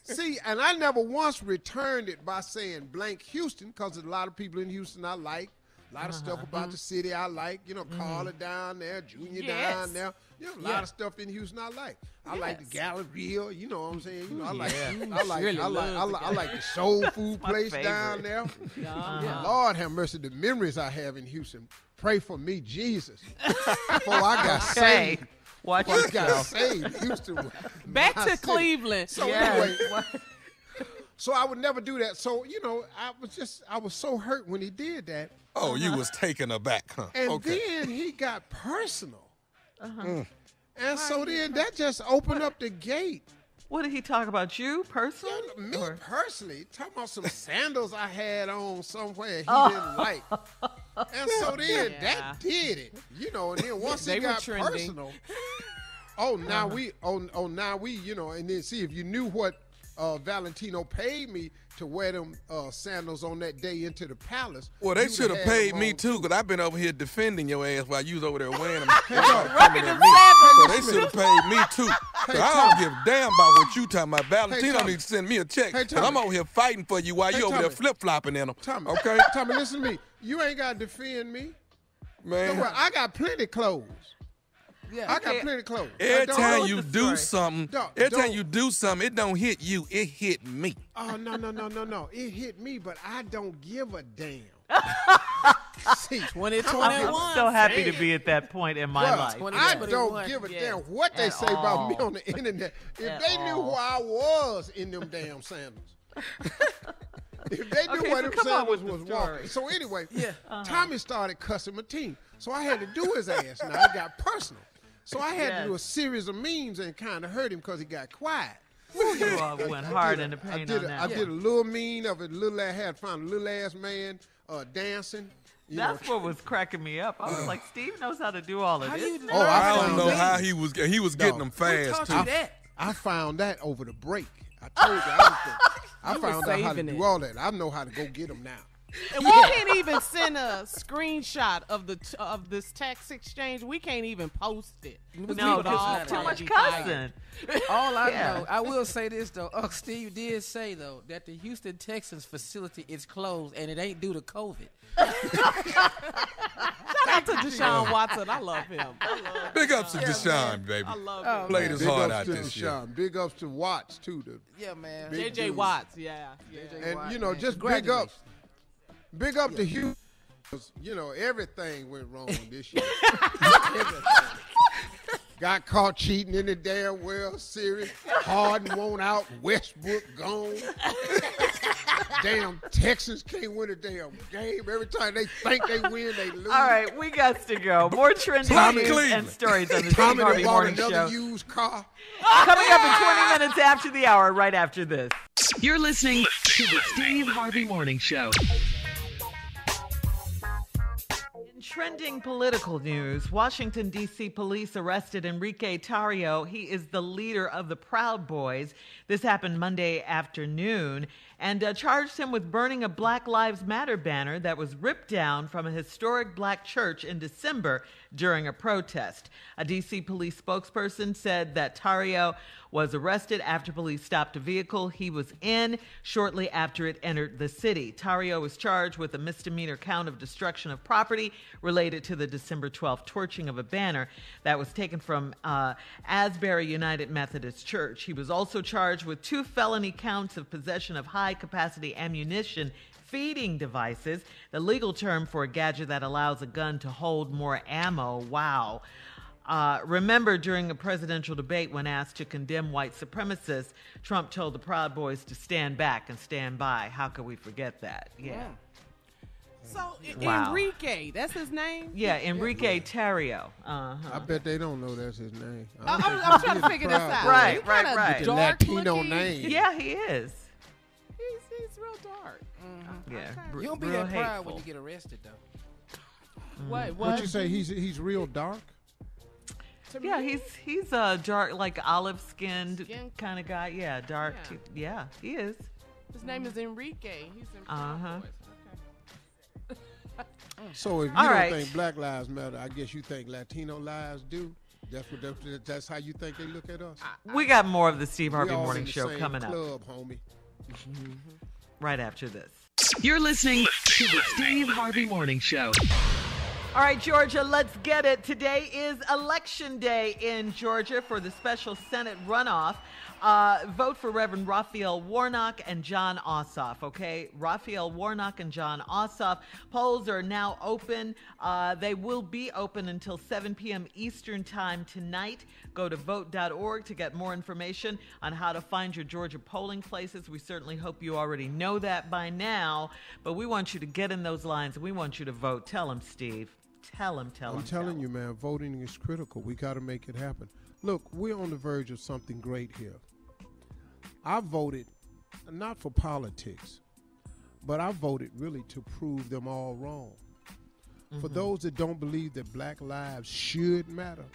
see, and I never once returned it by saying blank Houston, because there's a lot of people in Houston I like. A lot of stuff about the city I like. You know, Carla down there, Junior down there. You know, a lot of stuff in Houston I like. I like the Galleria. You know what I'm saying? You know, I like the soul food place down there. Lord have mercy, the memories I have in Houston. Pray for me, Jesus. Before I got saved. Watch Before I got yourself. saved. Houston was Back my to city. Cleveland. So Yes. anyway, so I would never do that. So, you know, I was so hurt when he did that. Oh, you was taken aback, huh? And Okay. then he got personal. And so then that just opened up the gate. What did he talk about? You personally? Me Or- personally, talking about some sandals I had on somewhere he didn't like. And so then that did it. You know, and then once They it were got trending. personal, now we, you know, and then see if you knew what Valentino paid me to wear them sandals on that day into the palace. Well, they you should have had paid them me on. too, because I've been over here defending your ass while you was over there wearing them. Rocking them So they sandals. should have paid me too. 'Cause I don't give a damn about what you talking about. Valentino Tommy. needs to send me a check. Hey, Because I'm Tommy. over here fighting for you while Hey, you over there Tommy. flip-flopping in them. Tommy, Okay? Tommy, listen to me. You ain't got to defend me. Don't Man, worry, I got plenty clothes. Yeah. I got plenty clothes. every Don't- time with you the do story. something, Don't- every time don't- you do something, it don't hit you, it hit me. Oh, no. It hit me, but I don't give a damn. See, 2021. I'm so happy to be at that point in my bruh, life. I 2021, don't give a yeah. damn what they At say about me all. on the internet. If At they knew all. who I was in them damn sandals. If they knew Okay, where so them come on sandals with was the story. walking. So anyway, Yeah. Tommy started cussing my team. So I had to do his ass. Now it got personal. So I had to do a series of memes and kind of hurt him because he got quiet. You all went hard in the paint on that. I did a little meme of it. Found a little ass man dancing. That's what was cracking me up. I was like, Steve knows how to do all of this. I don't know how he was getting them fast too. I found that over the break. I told you. I found out how to do all that. I know how to go get them now. And we can't even send a screenshot of this text exchange. We can't even post it. No, because it's too much cussing. All I know, I will say this though. Steve did say though that the Houston Texans facility is closed and it ain't due to COVID. Shout out to Deshaun Watson. I love him. Big ups to Deshaun, baby. I love him. Played his heart out this year. Big ups to Watts too. Yeah, man. JJ Watts. Yeah. And just big up to Houston. Everything went wrong this year. Got caught cheating in the damn World Series. Harden won out. Westbrook gone. Damn Texans can't win a damn game. Every time they think they win, they lose. All right, we got to go. More trending news and stories on the Steve Harvey Morning Show. Used car. Coming up in 20 minutes after the hour, right after this. You're listening to the Steve Harvey Morning Show. Trending political news, Washington, D.C. police arrested Enrique Tarrio. He is the leader of the Proud Boys. This happened Monday afternoon, and charged him with burning a Black Lives Matter banner that was ripped down from a historic black church in December during a protest. A D.C. police spokesperson said that Tarrio was arrested after police stopped a vehicle he was in shortly after it entered the city. Tarrio was charged with a misdemeanor count of destruction of property related to the December 12th torching of a banner that was taken from Asbury United Methodist Church. He was also charged with 2 felony counts of possession of high-capacity ammunition feeding devices, the legal term for a gadget that allows a gun to hold more ammo. Wow. Remember, during a presidential debate, when asked to condemn white supremacists, Trump told the Proud Boys to stand back and stand by. How could we forget that? Yeah. So, Enrique, that's his name? Yeah, Enrique Tarrio. I bet they don't know that's his name. I'm trying to figure this out. Right. The Latino name. Yeah, he is. He's real dark. Yeah. You don't be that proud when you get arrested, though. What you say? He's real dark. Yeah, he's a dark, like olive-skinned kind of guy. Yeah, dark. Yeah, he is. His name is Enrique. He's in Proud Boys. Okay. So if you don't think Black Lives Matter, I guess you think Latino lives do. That's how you think they look at us. We got more of the Steve Harvey Morning Show coming up. Homie. Right after this. You're listening to the Steve Harvey Morning Show. All right, Georgia, let's get it. Today is Election Day in Georgia for the special Senate runoff. Vote for Reverend Raphael Warnock and John Ossoff, okay? Raphael Warnock and John Ossoff. Polls are now open. They will be open until 7 p.m. Eastern Time tonight. Go to vote.org to get more information on how to find your Georgia polling places. We certainly hope you already know that by now, but we want you to get in those lines and we want you to vote. Tell them, Steve. Tell him. I'm telling you, man, voting is critical. We got to make it happen. Look, we're on the verge of something great here. I voted not for politics, but I voted really to prove them all wrong. Mm-hmm. For those that don't believe that black lives should matter,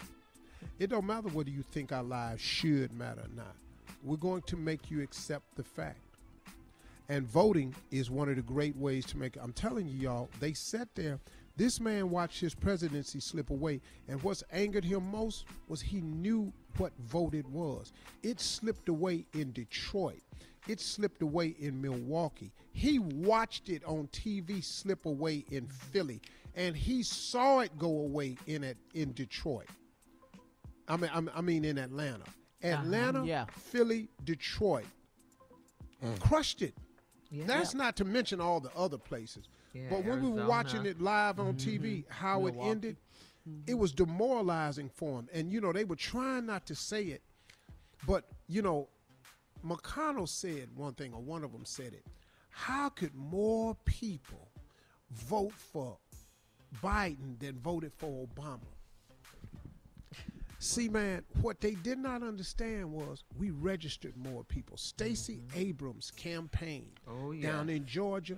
it don't matter whether you think our lives should matter or not. We're going to make you accept the fact. And voting is one of the great ways to make it. I'm telling you, y'all, they sat there. This man watched his presidency slip away, and what's angered him most was he knew what voted was. It slipped away in Detroit. It slipped away in Milwaukee. He watched it on TV slip away in Philly, and he saw it go away in Detroit. I mean in Atlanta. Atlanta, Philly, Detroit. Crushed it. Yeah. That's not to mention all the other places. Yeah, but when we were watching it live on TV, how Milwaukee. It ended, it was demoralizing for them. And, they were trying not to say it. But, McConnell said one thing, or one of them said it. How could more people vote for Biden than voted for Obama? See, man, what they did not understand was we registered more people. Stacey Abrams campaigned down in Georgia.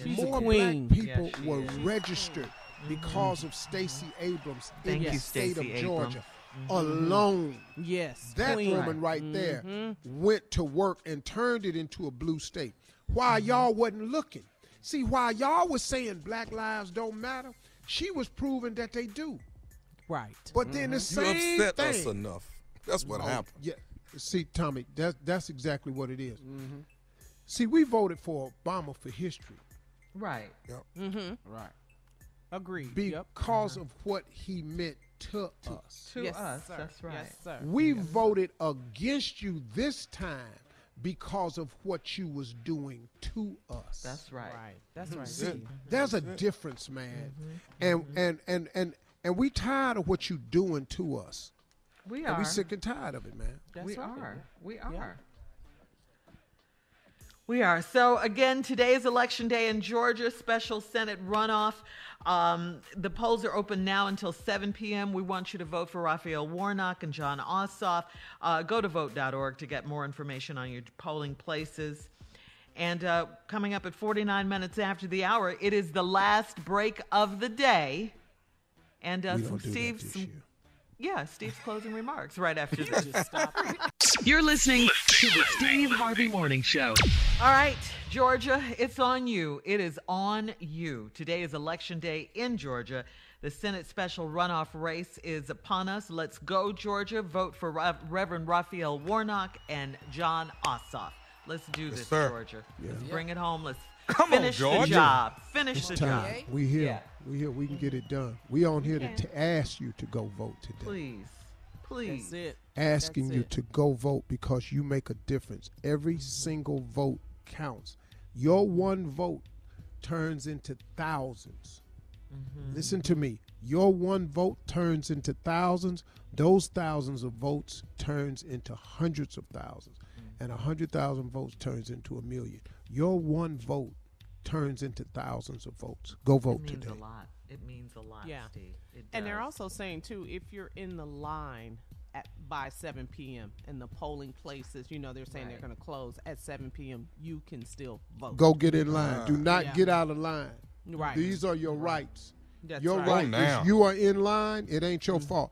She's more a queen. black people Yes, she were is. registered because of Stacey Abrams in Thank the you, state of Stacey Georgia Abrams. alone. Yes, That queen. woman right there went to work and turned it into a blue state. While y'all wasn't looking. See, while y'all was saying Black lives don't matter, she was proving that they do. Right. But then the You same upset thing. us enough. That's what happened. Yeah. See, Tommy, that's exactly what it is. See, we voted for Obama for history Right. Right. Agreed. because of what he meant to us. To Yes, us. sir. That's right. Yes, sir. We voted against you this time because of what you was doing to us. That's right. Right. That's right. See, there's a difference, man. And we tired of what you doing to us. We And are. we sick and tired of it, man. We right. are. We are. We are. So, again, today is Election Day in Georgia, special Senate runoff. The polls are open now until 7 p.m. We want you to vote for Raphael Warnock and John Ossoff. Go to vote.org to get more information on your polling places. And coming up at 49 minutes after the hour, it is the last break of the day. And We some don't do that Steve's, this some, year. yeah, Steve's closing remarks right after this. You're listening to the Steve Harvey Morning Show. All right, Georgia, it's on you. It is on you. Today is Election Day in Georgia. The Senate special runoff race is upon us. Let's go, Georgia. Vote for Reverend Raphael Warnock and John Ossoff. Let's do this, sir. Georgia. Let's bring it home. Let's Come on, finish the Georgia. job. Finish the job. Time. We here. Yeah. We here. We can get it done. We on here to ask you to go vote today. Please. Please. That's it. Asking That's you it. to go vote because you make a difference. Every single vote counts. Your one vote turns into thousands. Listen to me. Your one vote turns into thousands. Those thousands of votes turns into hundreds of thousands. And 100,000 votes turns into 1 million. Your one vote turns into thousands of votes. Go vote It means today. a lot. It means a lot, Yeah. Steve. It And they're does. also saying, too, if you're in the line by 7 p.m. and the polling places, they're saying they're going to close at 7 p.m., you can still vote. Go get in line. Do not Yeah. get out of line. Right. These are your rights. That's Your right. right now. is you are in line. It ain't your fault.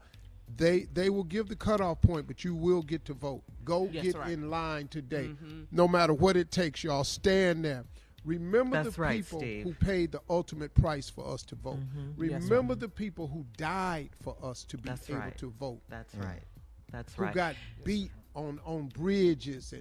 They will give the cutoff point, but you will get to vote. Go That's get right. in line today. No matter what it takes, y'all stand there. Remember That's the right, people Steve. who paid the ultimate price for us to vote. Yes, Remember the people who died for us to be That's able right. to vote. That's right. That's Who right. got beat on bridges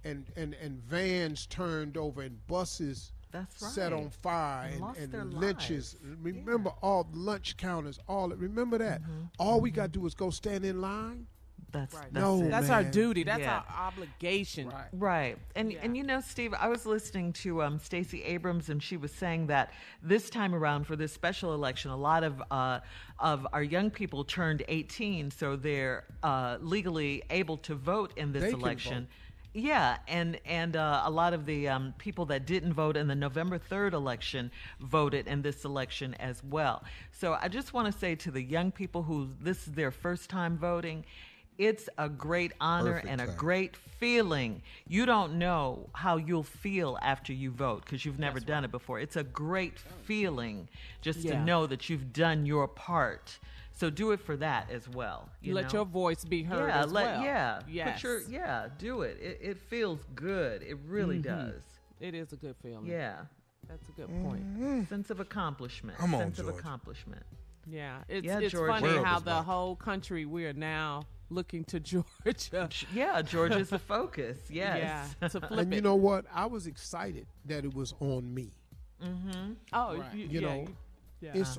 and vans turned over and buses That's right. set on fire And lost their and lynches. lives. Remember all the lunch counters, remember that. All we got to do is go stand in line. That's No, it. That's our man. duty. That's Yeah. our obligation. Right. And Yeah. and Steve, I was listening to Stacey Abrams, and she was saying that this time around for this special election, a lot of our young people turned 18, so they're legally able to vote in this They can election. vote. Yeah, and a lot of the people that didn't vote in the November 3rd election voted in this election as well. So I just want to say to the young people who this is their first time voting, it's a great honor Perfect and a time. great feeling. You don't know how you'll feel after you vote because you've never done it before. It's a great feeling just to Yeah. know that you've done your part. So do it for that as well. You Let know? your voice be heard Yeah, as well. Yes. Do it. It feels good. It really does. It is a good feeling. Yeah. That's a good point. Sense of accomplishment. Come on, Sense of Georgia. accomplishment. Yeah. It's Yeah, it's Georgia. funny World how is the watching. whole country, we are now looking to Georgia. Yeah, Georgia's the focus. Yes. Yeah. To flip And it. you know what? I was excited that it was on me. Oh, Right. you, You yeah, know, you- yeah. It's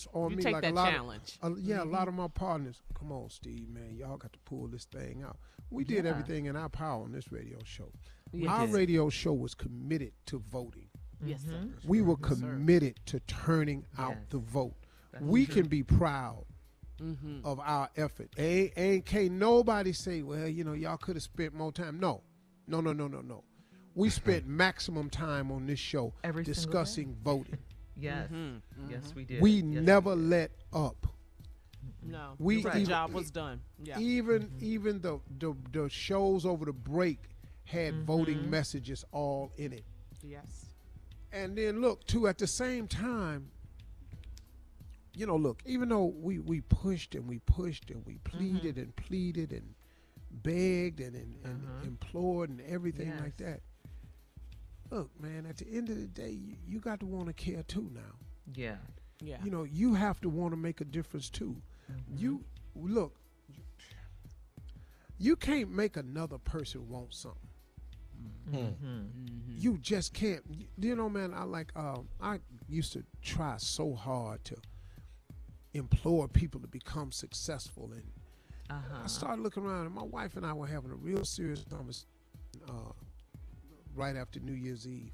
on You me. take like that a lot challenge. Of, a lot of my partners. Come on, Steve, man, y'all got to pull this thing out. We did Yeah. everything in our power on this radio show. We Our did. radio show was committed to voting. Yes, sir. We were committed to turning out Yes. the vote. We can be proud Mm-hmm. of our effort. Can't nobody say, well, y'all could have spent more time. No. We spent maximum time on this show Every single discussing voting. Yes. Yes, we did. We Yes, never did. let up. No. No. We the job was done. Yeah. Even the shows over the break had voting messages all in it. Yes. And then look, too, at the same time, you know, look, even though we pushed and we pleaded and pleaded and begged and implored and everything like that. Look, man, at the end of the day, you got to want to care too now. Yeah. Yeah. You know, you have to want to make a difference too. You look, you can't make another person want something. You just can't. You know, man, I used to try so hard to implore people to become successful, and I started looking around, and my wife and I were having a real serious conversation right after New Year's Eve.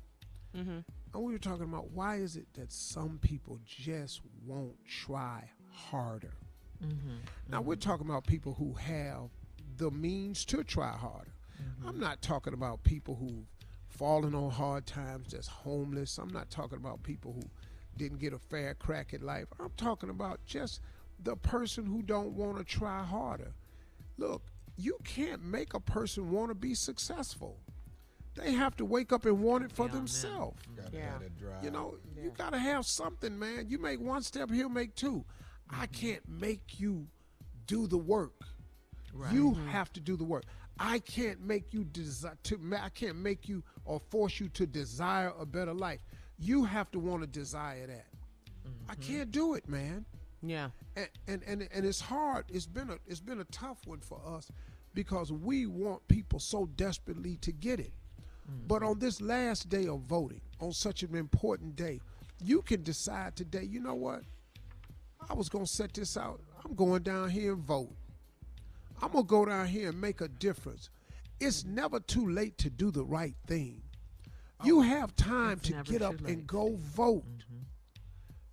And we were talking about why is it that some people just won't try harder. Now we're talking about people who have the means to try harder. I'm not talking about people who've fallen on hard times, that's homeless. I'm not talking about people who didn't get a fair crack at life. I'm talking about just the person who don't want to try harder. Look, you can't make a person want to be successful. They have to wake up and want it for themselves. You know, you got to have something, man. You make one step, he'll make two. I can't make you do the work. You have to do the work. I can't make you I can't make you or force you to desire a better life. You have to want to desire that. I can't do it, man. Yeah. And it's hard. It's been a tough one for us because we want people so desperately to get it. But on this last day of voting, on such an important day, you can decide today, you know what? I was going to set this out. I'm going down here and vote. I'm going to go down here and make a difference. It's never too late to do the right thing. You have time to get up and go vote.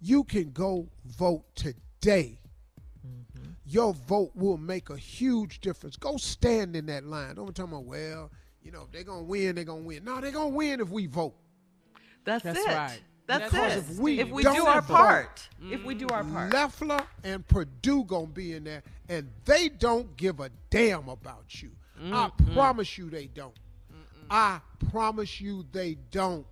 You can go vote today. Your vote will make a huge difference. Go stand in that line. Don't be talking about, well, you know, if they're going to win, they're going to win. No, they're going to win if we vote. That's it. Right. That's because it. if we do our part. If we do our part. Loeffler and Purdue going to be in there, and they don't give a damn about you. I promise you they don't. I promise you they don't.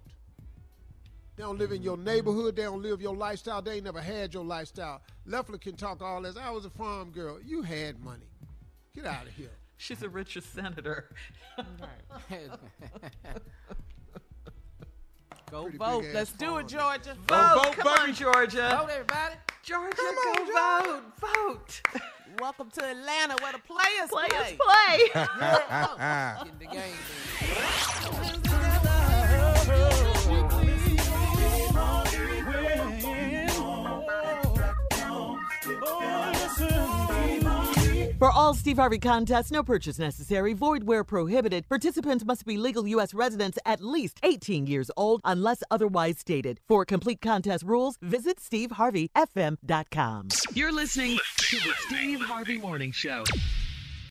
They don't live in your neighborhood. They don't live your lifestyle. They ain't never had your lifestyle. Loeffler can talk all this. I was a farm girl. You had money. Get out of here. She's a richest senator. Go vote. Let's do it, Georgia. Vote. Come on, Georgia. Vote, everybody. Georgia, go vote. Welcome to Atlanta where the players play. Get the game. For all Steve Harvey contests, no purchase necessary, void where prohibited. Participants must be legal U.S. residents at least 18 years old unless otherwise stated. For complete contest rules, visit SteveHarveyFM.com. You're listening to the Steve Harvey Morning Show.